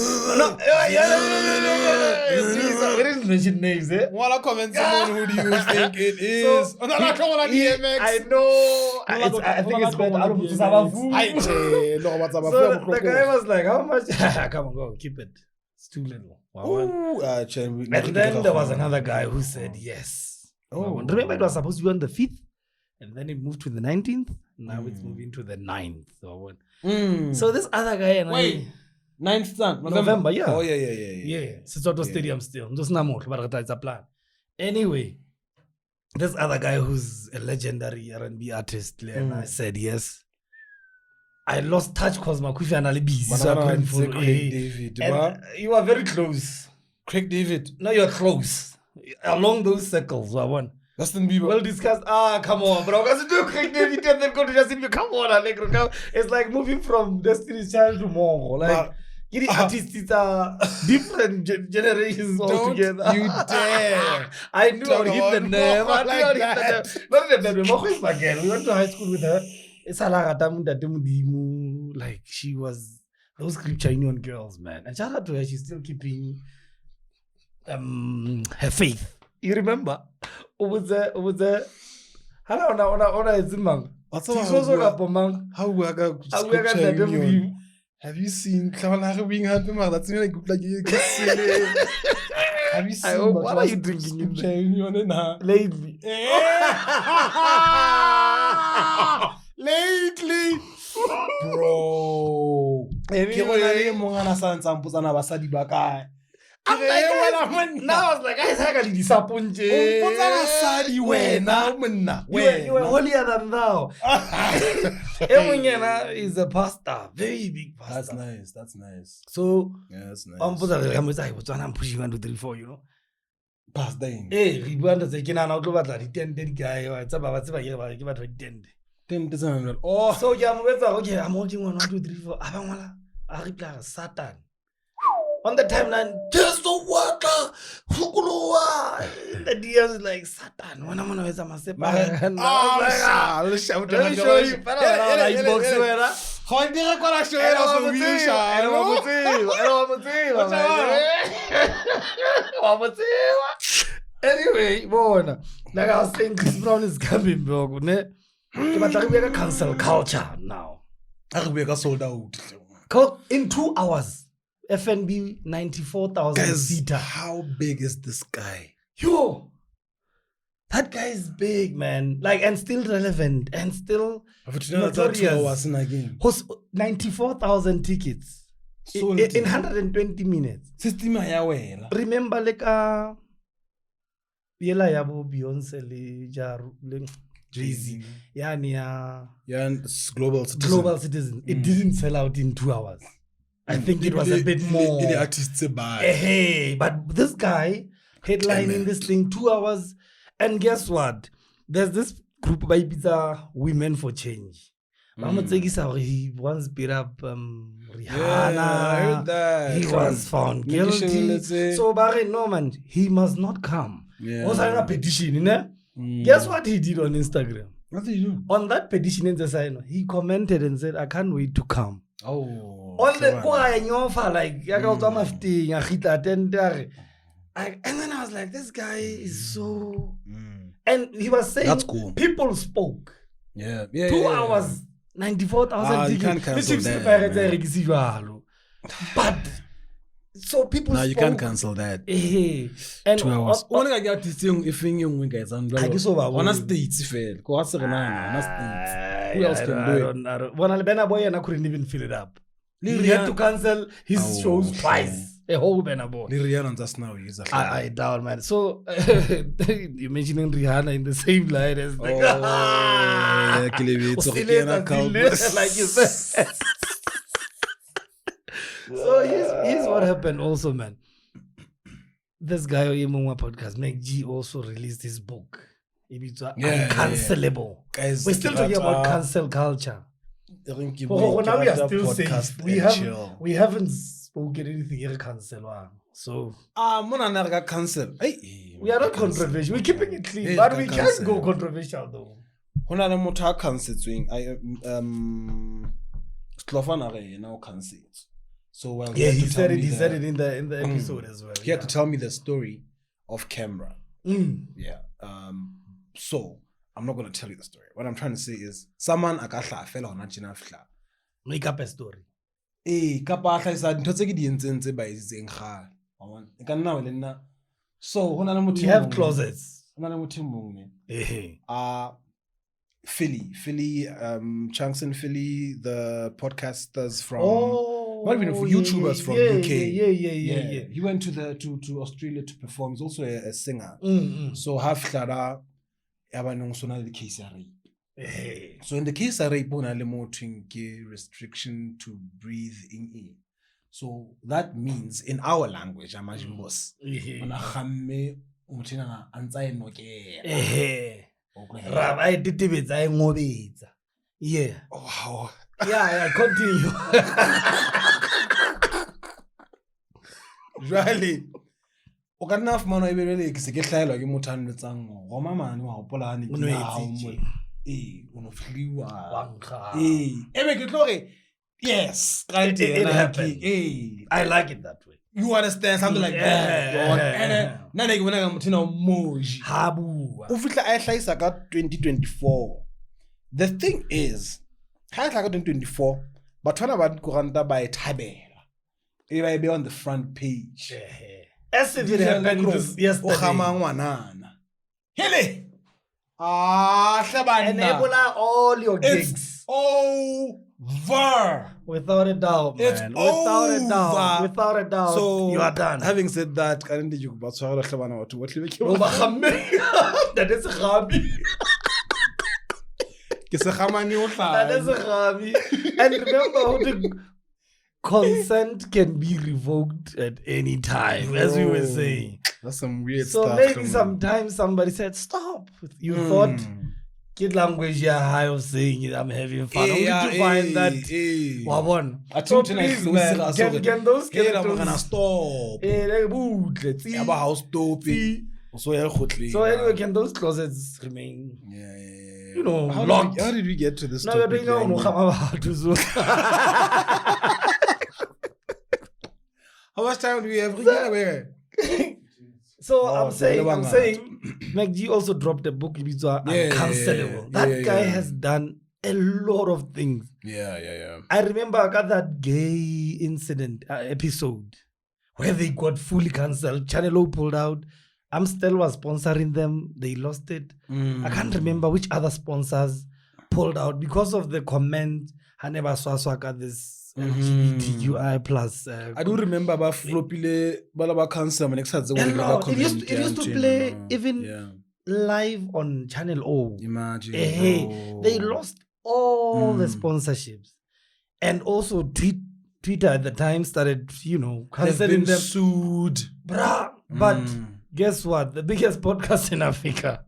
We didn't mention names, eh? Wanna comment someone who do you think it is? I know. I think it's better. So the guy was like, how much? Come on, go, keep it. It's too little. Ooh, And then there was another guy who said yes. Remember, it was supposed to be on the 5th, and then it moved to the 19th. Now it's moving to the 9th. So this other guy and Wait. 9th November, yeah. Oh, yeah. Sesotho Stadium still. Just it's a plan. Anyway, this other guy who's a legendary R&B artist, and I said yes. I lost touch because my Kufi and Ali busy, so I couldn't follow. David, And you are very close. Craig David. No, you're close. Along those circles, I want. Justin Bieber. Well discussed. Come on, bro. Because you do Craig David and then go to Justin Bieber. Come on, Allegro. Come. It's like moving from Destiny's Child to Mongo. Like, the artists are different generations altogether. You dare. I knew I would hit the nerve. I knew I would hit like the nerve. Not in the bedroom. Moko is my girl. We went to high school with her. Like, she was those scripture union girls, man. And shout out to her. She's still keeping her faith. You remember? Over there. Hello, have you seen being happy? That's really good. Like, have you seen what are you drinking in there? Lately. Lately, bro. I'm like, now I was like, guys, how can you disappoint you? You were holier than thou. Emunyana is a pastor, very big pastor. That's nice. So, yeah, that's nice. I'm pushing 1, 2, 3, 4, you know. Pastor. Hey, we want to say, can I not go back to the 10 guy? It's about 10. 10%. Oh, so okay, I'm holding 1, 2, 3, 4. I reply Satan. On the timeline, just the water. The DMs is like Satan. When I'm gonna have my step. Let's show you. Anyway, like I was saying, Chris Brown is coming, bro. But we have cancel culture now. We got sold out in 2 hours. FNB 94,000 seater. How big is this guy? Yo, that guy is big, man. Like, and still relevant and still notorious. 2 hours in a game. 94,000 tickets in 120 minutes. Remember, like Yela Yabo, Beyonce, Jay-Z, Global Citizen. It didn't sell out in 2 hours. I think it was a bit more. The artists buy. Hey, but this guy headlining this thing 2 hours, and guess what? There's this group by Pizza Women for Change. He once beat up Rihanna. Yeah, I heard that. He was found guilty. So Barry Norman, he must not come. Yeah. Also a petition, you know? Guess what he did on Instagram? What did he do? On that petition, he commented and said, "I can't wait to come." Oh, all the like and then I was like, this guy is so and he was saying that's cool. People spoke. Yeah. 2 hours, 94,000 you can't cancel that. But so people spoke. You can't cancel that. And 2 hours. Only I get this young if you guys on states fail. Who else can do it? I couldn't even fill it up. He had to cancel his shows twice. A whole Rihanna just now. I doubt, man. So you mentioning Rihanna in the same light as like, like you said. So here's what happened also, man. This guy on Imungwa podcast, Meg G, also released his book. Uncancelable. Guys, we're still talking about cancel culture. Now we are still safe. We haven't spoken anything here cancel. So cancel. We are not controversial. We're keeping it clean, but we can't go controversial though. Now cancelled. So well, yeah, he said it in the episode as well. He had to tell me the story of camera. Yeah. So I'm not gonna tell you the story. What I'm trying to say is someone fell on a make up a story. Kapa tlhaisa dintho tse ke di entseng tse ba itseng ga. E ka nna le nna. So hona le motho you have closets. Hona le motho mong ne. Philly, Chunks and Philly, the podcasters from not even YouTubers from UK. Yeah. He went to Australia to perform. He's also a singer. So half Clara Yabanong Sona the case rape. So in the case of rape, restriction to breathe in. So that means in our language, imagine boss. Rabbi ditibetsa ngobetsa. Yeah. Wow. Yeah, continue. Really? O ka nna fumana e bele ke se ke hlaelwa ke motho a nletsang go mamane wa hopolane ke ha o mo o no fliwa ebe ke tloge yes it happened. I like it that way. You understand something like that? And nane ke bona ka motho na moji Habu. o fitla a hlaisa ka 2024. The thing is ha tla ka 2024 batho bana ba dikoranta ba e thabela e ba e be on the front page. As if it happened yesterday. Hele! Enable all your gigs. Over. Without a doubt, man. It's Without a doubt. So, you are done. Having said that, I didn't you about to that is a hobby. That is a hobby. And remember how the consent can be revoked at any time, as we were saying. That's some weird stuff. So maybe sometimes somebody said, stop. You thought kid language high of saying it, I'm having fun. Only to find that wabon. So please, man, can those characters stop? So anyway, can those closets remain? Yeah. You know, locked. How did we get to this topic? How much time do we have? So I'm saying, MacG also dropped a book, Uncancelable. That guy has done a lot of things. Yeah. I remember I got that gay incident episode where they got fully cancelled. Channel O pulled out. Amstel was sponsoring them. They lost it. I can't remember which other sponsors pulled out because of the comment. Haneba Swaswaka this LGBTQI plus. I do remember about Flopile Balaba Cancer and it used to play even live on Channel O. Imagine. They lost all the sponsorships. And also Twitter at the time started, cancelling them. Sued. Bruh. But guess what? The biggest podcast in Africa.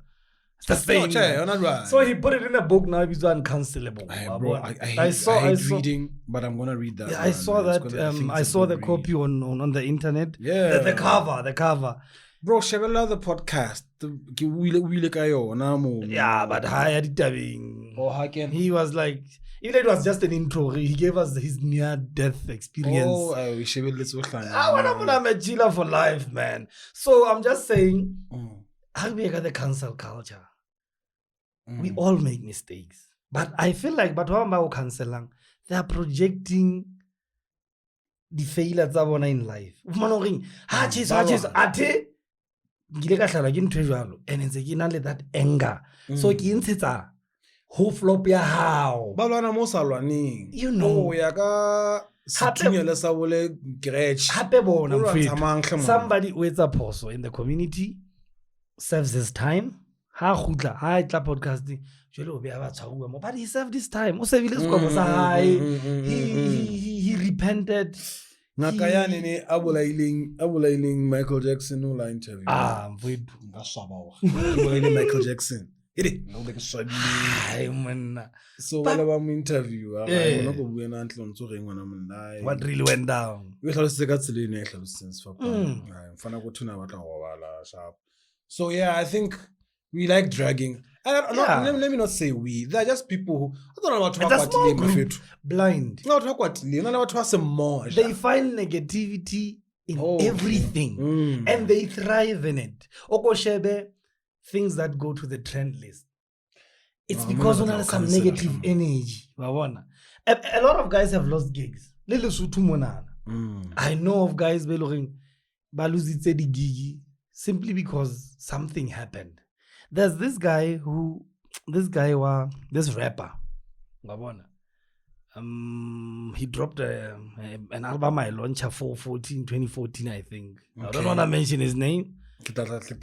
So he put it in a book now. It's uncancelable. I hate reading, but I'm gonna read that. Yeah, I saw that. I saw the copy on the internet. Yeah, the cover. Bro, Chevella the podcast. Yeah, but he was like, even it was just an intro. He gave us his near-death experience. I want to chiller for life, man. So I'm just saying, how we got the cancel culture? We all make mistakes. But I feel like, they are projecting the failures in life. And it's that anger. So who flop ya how? You know. Somebody waits a pause in the community, serves his time. Podcasting. But he served his time. He repented. Michael Jackson interview. Michael Jackson. So while I'm interview, what really went down? So yeah, I think we like dragging. And let me not say we. They're just people who I don't know what to talk about. Blind. They find negativity in everything, and they thrive in it. Okoshebe, things that go to the trend list. It's because there's some negative energy. A lot of guys have lost gigs. le Lesotho monana. I know of guys ba lositse di gig simply because something happened. There's this rapper, ngabona. He dropped an album I launched for 2014, I think. Okay. I don't want to mention his name. The fact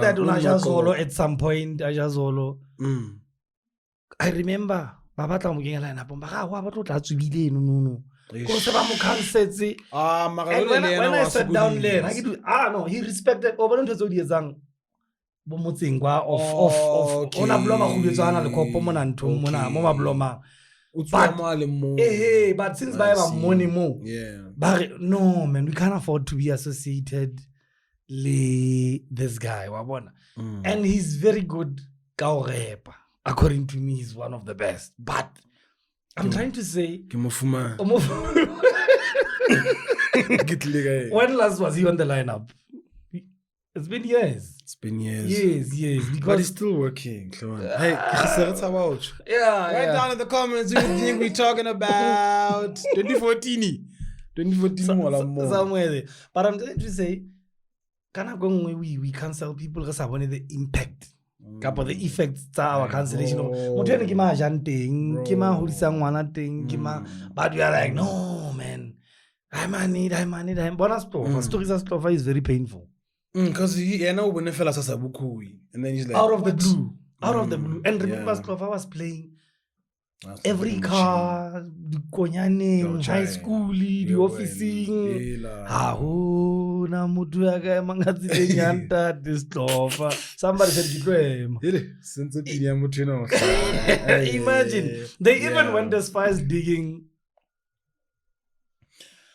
that Unajazolo at some point, Ajazolo, I remember Babata Mugela and no. When I sat down there, he respected over of ona bloma go betsana le kopo mona ntho mona mo mabloma but since by money more no man, we can't afford to be associated with this guy and he's very good rapper. According to me, he's one of the best, but I'm trying to say when last was he on the lineup? It's been years. Yes. Because but he's still working. Hey, write down in the comments who you think we're talking about. 2014. Somewhere there. But I'm trying to say, we cancel people because I wanted the impact. Couple the effects our cancellation. But we are like, no man. I need. Bonus stories of stuff is very painful. Because he know when fella and then he's like out of the blue. And remember Stofa was playing every car, the Konyane, high school, the officing. Na mutuaga mangazi nyanta this Stofa. Somebody said Gibrahim. Imagine. They even went as far as digging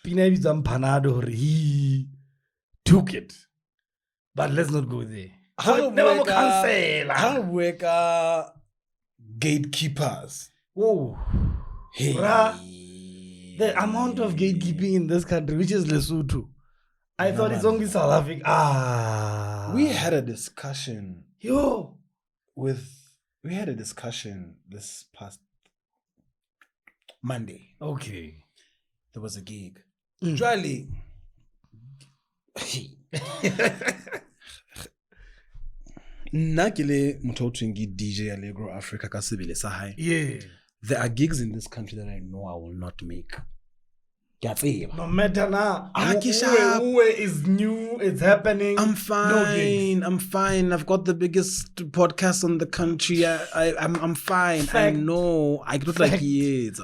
Pinabi Zampanado. He took it. But let's not go there. How work gatekeepers? Oh, hey. The amount of gatekeeping in this country, which is Lesotho, I thought it's only South Africa. We had a discussion. We had a discussion this past Monday. Okay. There was a gig. Charlie. Nakile Motoeretoere DJ Allegro Africa kasibile sahai. Yeah. There are gigs in this country that I know I will not make. No matter now. Who is new, it's happening. I'm fine. I've got the biggest podcast on the country. I'm fine. Fact. I know. I look like years.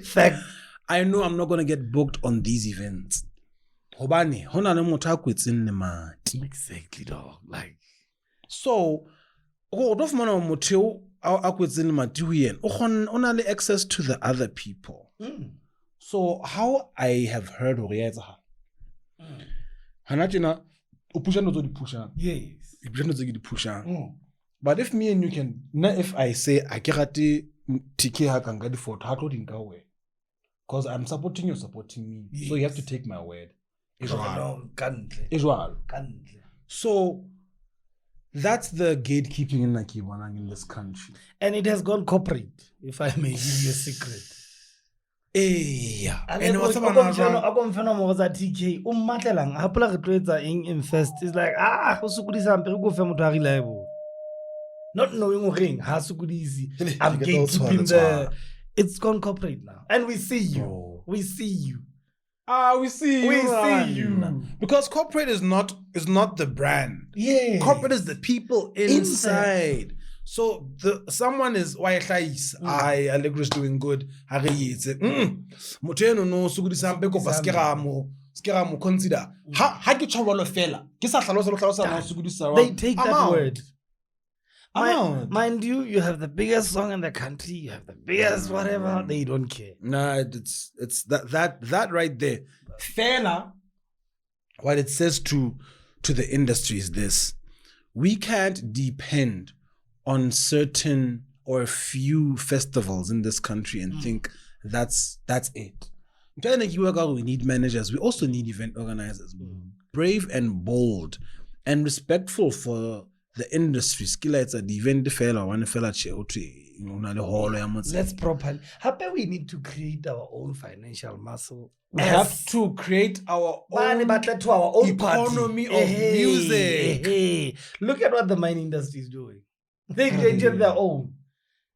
Fact. I know I'm not gonna get booked on these events. Exactly, dog. Like so, access to the other people. So how I have heard but if me and you can, if I say I because I'm supporting you, supporting me. Yes. So you have to take my word. Israel. So that's the gatekeeping in this country. And it has gone corporate, if I may give you a secret. Yeah. And what's TK? Infest is like, not knowing ring, I'm gatekeeping the. It's gone corporate now. And we see you. Oh. We see you. We see you. Because corporate is not the brand. Yeah. Corporate is the people inside. So someone is why Allegro is doing good. Moteno no sugudi sampe ko skera consider. Ha ke tshwalo fela. Ke sa hlalosa sugudi sa. They take that word. Mind you, you have the biggest song in the country, you have the biggest whatever, they don't care. Nah, it's that right there. Fair. What it says to the industry is this: we can't depend on certain or a few festivals in this country and think that's it. We need managers. We also need event organizers, brave and bold and respectful for the industry skill it's a event fella one fella che let's properly happy we need to create our own financial muscle. We have to create our own economy of music. Look at what the mining industry is doing. They created their own.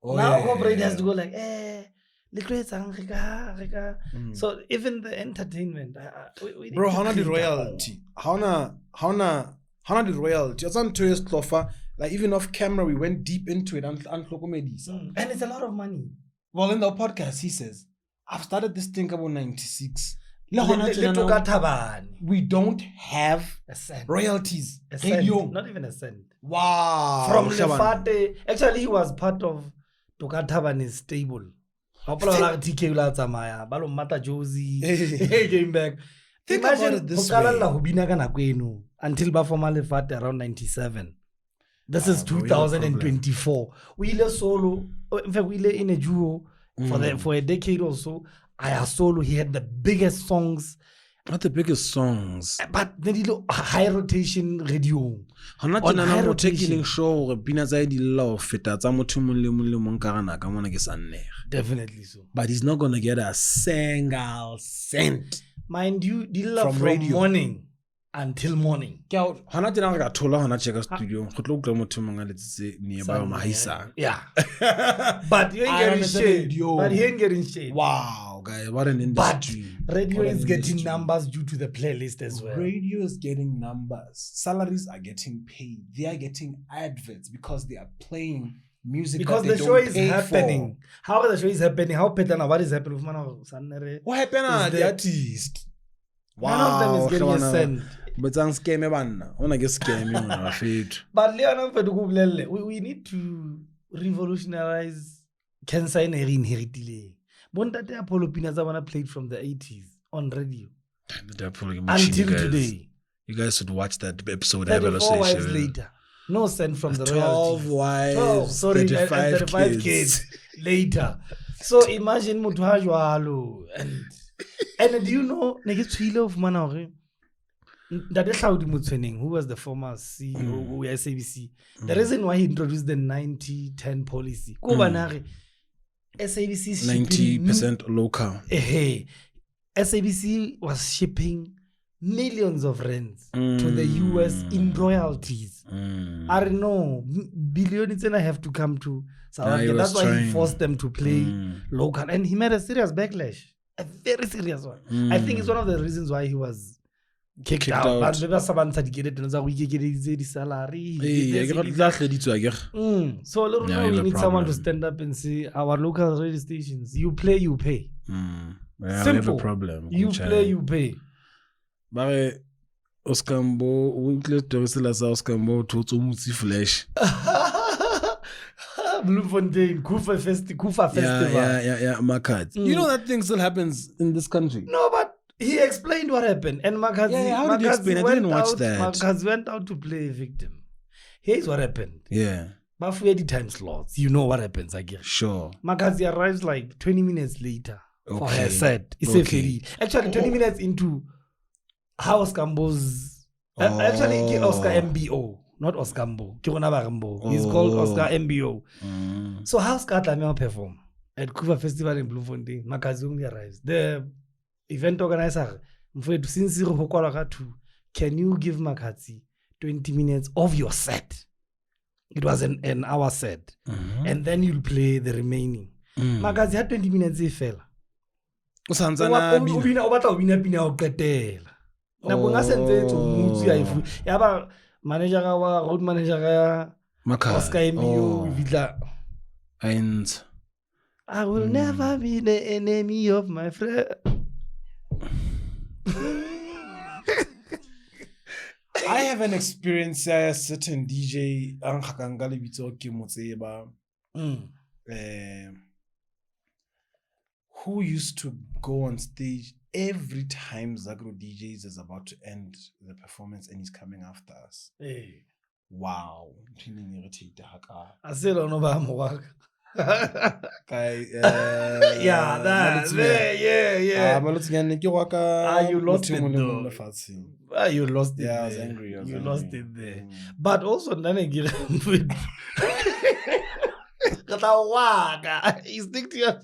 Now corporate has to go like, so even the entertainment, we need bro, to how not the create our royalty? How not the royalty? It's on Toyo's Clofa. Like even off camera, we went deep into it and it's a lot of money. Well, in the podcast, he says, I've started this thing about 96. We don't have a cent. Royalties. A cent. Not even a cent. Wow. From Lefate, actually he was part of Tokatabani's stable. TK Ulatamaya, Balo Mata Josie, came back. Think about it this way. Until Bafoma Lefate around 97. This is 2024. We le solo. In fact, we le in a duo for a decade or so. I solo. He had the biggest songs. Not the biggest songs, but then high rotation radio. On high rotation show. Definitely so. But he's not gonna get a single cent. Mind you, from radio. Morning until morning. Yeah. But he ain't getting shade. But he ain't getting shade. Wow, guys, what an industry. But radio is getting numbers due to the playlist as well. Radio is getting numbers. Salaries are getting paid. They are getting adverts because they are playing music because that the show is happening. How the show is happening? How Petana, what is happening? What happened? The artist. Wow. None of them is getting a cent. But I'm scammy man. When I get scammy, but we need to revolutionize cancer in inheritile. Bontate Apollo Pinazavana played from the 80s on radio. Until today. You guys should watch that episode. 34 wives later. No cent from the 12 wives, 35 kids later. So imagine Mutuajwalo and do you know Negetwilo of Manore? Who was the former CEO of SABC? The reason why he introduced the 90-10 policy. SABC 90% local. SABC was shipping millions of rands to the US in royalties. I don't know, billions and I have to come to South Africa. That's why he forced them to play local, and he made a serious backlash, a very serious one. I think it's one of the reasons why he was kicked out. But maybe someone said get it and we get the salary. So we need someone to stand up and say our local radio stations. You play, you pay. Yeah, simple. We have a problem. You play, you pay. But Oskambo, Oskambo, Toto Flash. Bloemfontein, Kufa Festival. Yeah, Makad. You know that thing still happens in this country. No, but he explained what happened. And Makad how did he explain? I didn't watch that. Makad went out to play a victim. Here's what happened. Yeah. But for the time slots, you know what happens, I guess. Sure. Makad arrives like 20 minutes later for her set. It's actually 20 minutes into House Cambo's actually Oscar MBO, not Oskambo. He's called Oscar MBO. So House Katlameo perform at Kufa Festival in Bloemfontein. Makazi only arrives. The event organizer, can you give Makazi 20 minutes of your set? It was an hour set. And then you'll play the remaining. Makazi had 20 minutes, he fell. Manager road manager Oscar MBO I will never be the enemy of my friend. I have an experience a certain DJ who used to go on stage every time Zagro DJs is about to end the performance and he's coming after us. Hey. Wow. Yeah, that, yeah. You lost it though. You lost it Yeah, I there. was angry. You lost it there. But also, you stick to your.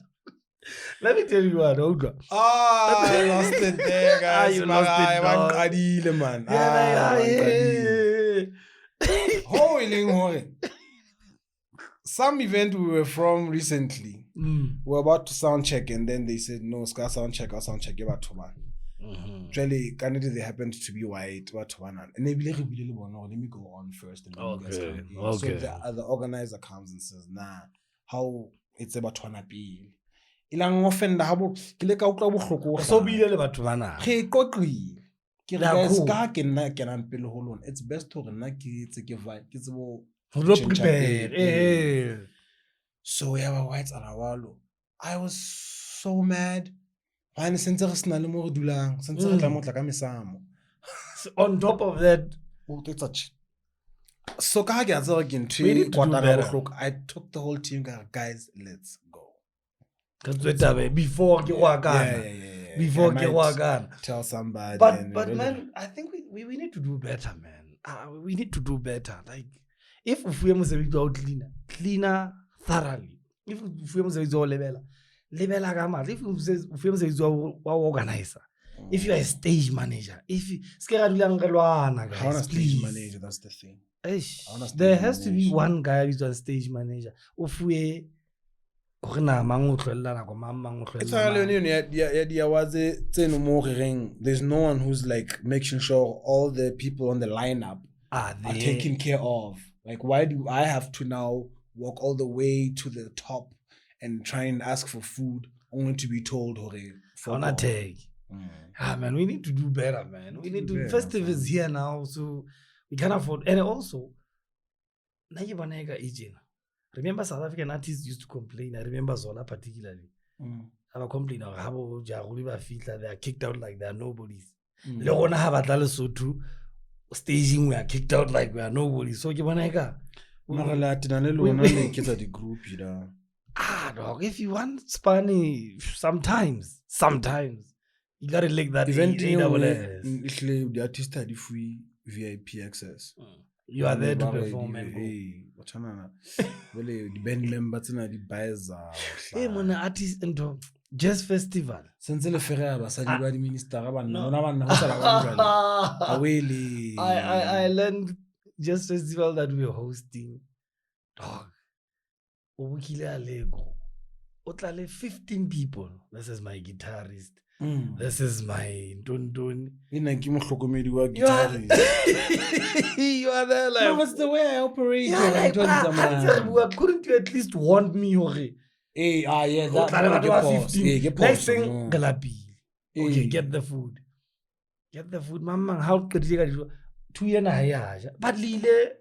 Let me tell you what, Olga. I lost it there, guys. You lost it, dog. Man. Yeah, Some event we were from recently, we were about to sound check, and then they said, no, Ska sound check, I'll sound check, about to man. Actually, candidate, they happened to be white, about to one. And they be like, let me go on first. And then you guys come in. So the organizer comes and says, nah, how it's about to one be. Ilang offend habo kile ka utlwa bohloko so bile le batho bana ke qoqile ke re guys ka ke nna ke nang pele ho lona it's best to nna ke tse ke vibe ke tsebo prepare so ya ba whites ala walo I was so mad why sentse re sna le mo re dulang sentse re tla motla ka mesamo on top of that touch so ka ke a tsere ke ntwe I took the whole team guys let's go before ke wa kana before ke wa kana tell somebody but man I think we need to do better, man. We need to do better. Like if we mosebetsi wa cleaner thoroughly, if we mosebetsi wa lebela ka mara, if we mosebetsi wa organizer, if you are a stage manager, if you ska dulang re lwana guys, stage manager, that's the thing. There has to be one guy who's a stage manager. If we there's no one who's like making sure all the people on the lineup are taken care of. Like, why do I have to now walk all the way to the top and try and ask for food only to be told, man, we need to do better, man. We need to festivals here now, so we can afford. And also, remember South African artists used to complain. I remember Zola particularly. I complain of how they are kicked out like they are nobodies. Staging, we are kicked out like we are nobodies. So the group, dog, if you want Spanish, sometimes you gotta like that event. The artist had free VIP access. You are there to perform, man. The band members and the buyers are. Hey, man, artist and jazz festival. Since the Ferrari, the minister, I learned jazz festival that we are hosting. Dog, Allegro. 15 people. This is my guitarist. This is my dun. You are there like. No, what's the way I operate? Yeah, couldn't you at least want me? Hey, yeah, that. Next thing, okay, get the food. Mama, how could you 2 years na haya? But lile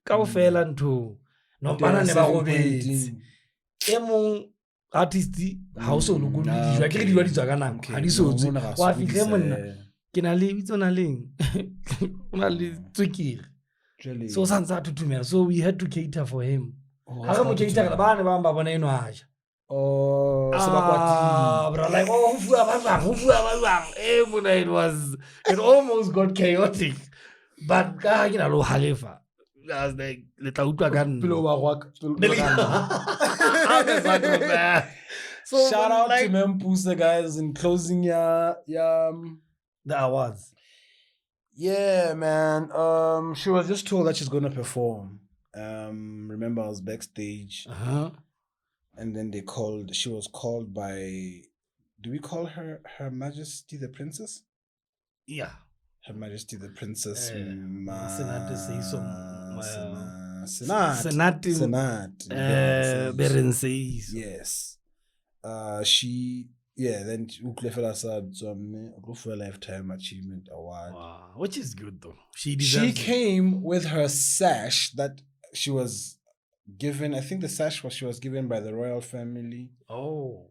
kaofela ntho. No bana ne ba robetse. Emong artist ha o so lokolo dijwa ke di tswa ka nako ha di so tswe wa fihle monna ke na le bitso na leng ona le tswekere so sansa thuthumela so we had to cater for him ha re mo cater ba ne ba bona eno aja se ba kwatile bro like ho fua ba bang mona it almost got chaotic but ka ke na lo halefa as like le tla utlwa ka nna so shout out to Mempusa guys in closing the awards. Yeah, man. She was just told that she's gonna perform. Remember I was backstage. And then she was called by, do we call her Her Majesty the Princess? Yeah. Her Majesty the Princess. Senate say some. Senate. Berenseis. Yes. Then a Lifetime Achievement Award. Wow, which is good though. She came with her sash that she was given. I think the sash she was given by the royal family. Oh.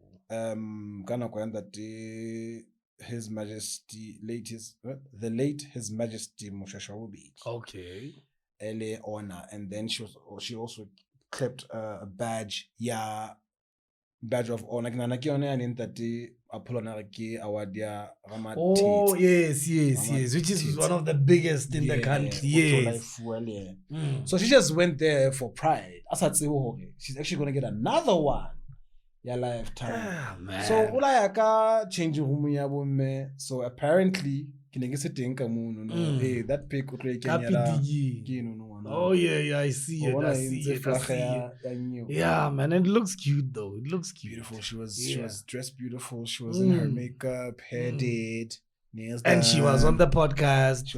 His Majesty, the late His Majesty Moshashawobi. Okay. LA honor, and then she also clipped a badge. Yeah, badge of honor. Nana ke yone ya ntate Apollo ke award ya Rama. Oh yes, which is one of the biggest in the country. Yes. So she just went there for pride. She's actually gonna get another one. Your lifetime. So ulayaka change room ya bomme. So apparently hey, that pic oh yeah, I see it. Yeah, man, it looks cute though. It looks cute. Beautiful. She was dressed beautiful. She was in her makeup, hair did, nails and done. she was on the podcast.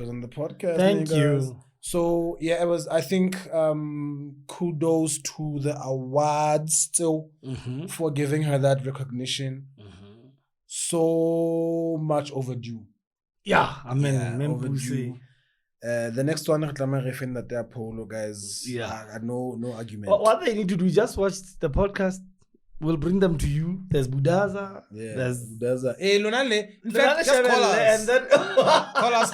Thank you. So yeah, it was. I think kudos to the awards still for giving her that recognition. So much overdue. Yeah, I mean, overdue. The next one, that they're Polo guys. Yeah, no argument. What they need to do is just watch the podcast. We'll bring them to you. There's Budaza. Yeah, there's Budaza. Hey, Lunale. In fact, just call us. And then call us.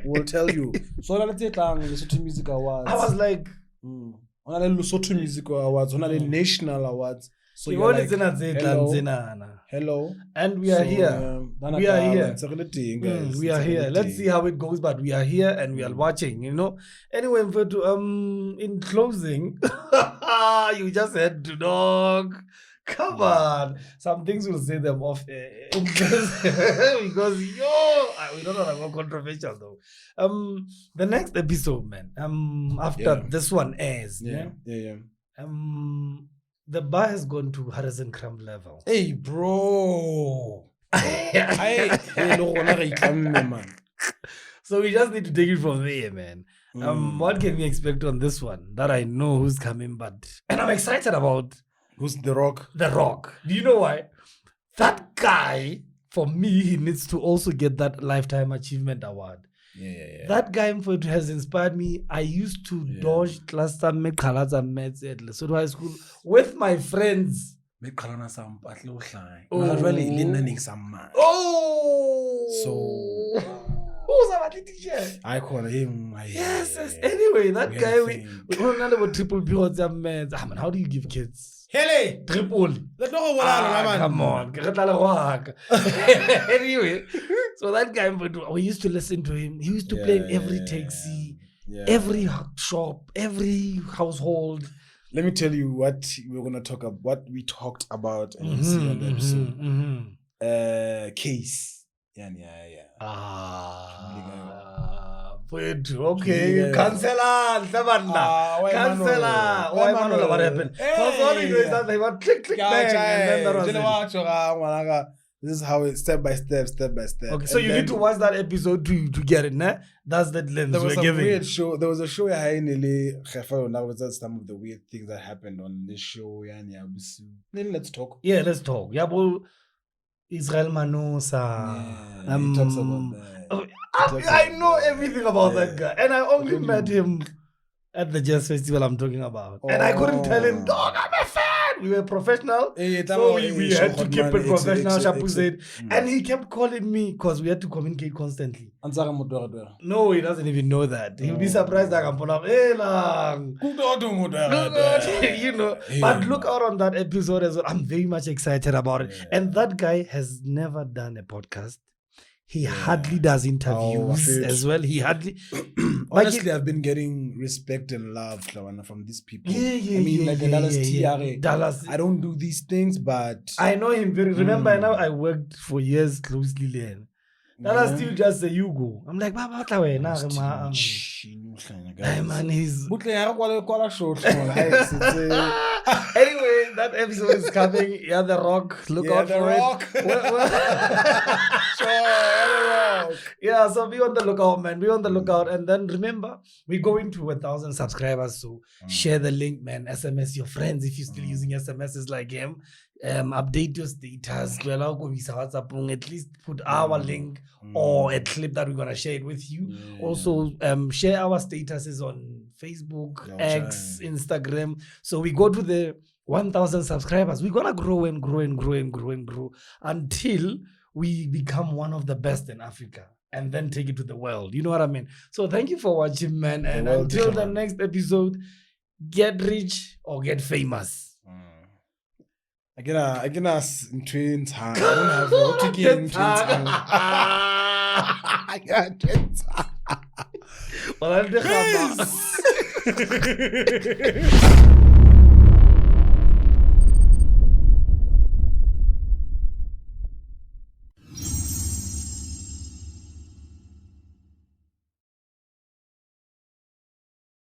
We'll tell you. So let's take Lesotho Music Awards. I was like, Lesotho Music Awards. National Awards. So you like, hello. And we are here. We are here. Let's see how it goes, but we are here and we are watching, you know. Anyway, in closing, you just had to dog. Come on. Some things will say them off because we don't want to go controversial though. The next episode, man. After this one airs, the bar has gone to Harrison Crump level. Hey, bro. So we just need to take it from there, man. What can we expect on this one? That I know who's coming, and I'm excited about. Who's The Rock? The Rock. Do you know why? That guy, for me, he needs to also get that Lifetime Achievement Award. Yeah. That guy has inspired me. I used to dodge cluster meds at Lesotho High School with my friends. Who's our teacher? I call him. Yes. Anyway, that guy we don't know about triple periods of meds. How do you give kids? Hele, triple. Come on. Anyway, so that guy, we used to listen to him. He used to play in every taxi, every shop, every household. Let me tell you what we're going to talk about, what we talked about and you see on the episode. Case. Yeah. Okay, cancel. What happened? Click, bang, and then that was it. This is how it step by step. Okay, so you need to watch that episode to get it, nah? That's the lens we're giving. Weird show. There was a show that was some of the weird things that happened on this show. Then let's talk. Yeah, let's talk. Yeah, well, Israel Manosa. He talks about that. I know everything about that guy, and I only met him at the jazz festival I'm talking about, and I couldn't tell him, dog, I'm a fan. We were professional, so we had to keep it professional. Shapu said, and he kept calling me because we had to communicate constantly. No, he doesn't even know that. He'll be surprised that I'm you know. But look out on that episode as well. I'm very much excited about it. And that guy has never done a podcast. He hardly does interviews as well. He hardly. Honestly, I've been getting respect and love from these people. Dallas. I don't do these things, but I know him very. Remember, now I worked for years closely then. Dallas still just say you go. I'm like, man, he's. Anyway, that episode is coming. Yeah, The Rock. Look out for it. Yeah, so be on the lookout, man. Be on the lookout. And then remember, we're going to 1,000 subscribers. So share the link, man. SMS your friends if you're still using SMSs like him. Update your status. At least put our link or a clip that we're going to share it with you. Also, share our statuses on Facebook, X, Instagram. So we go to the 1,000 subscribers. We're going to grow and grow until we become one of the best in Africa and then take it to the world. You know what I mean? So thank you for watching, man. And until the next episode, get rich or get famous? I can ask in twins. I don't have what to get in twins. I got twins. Well,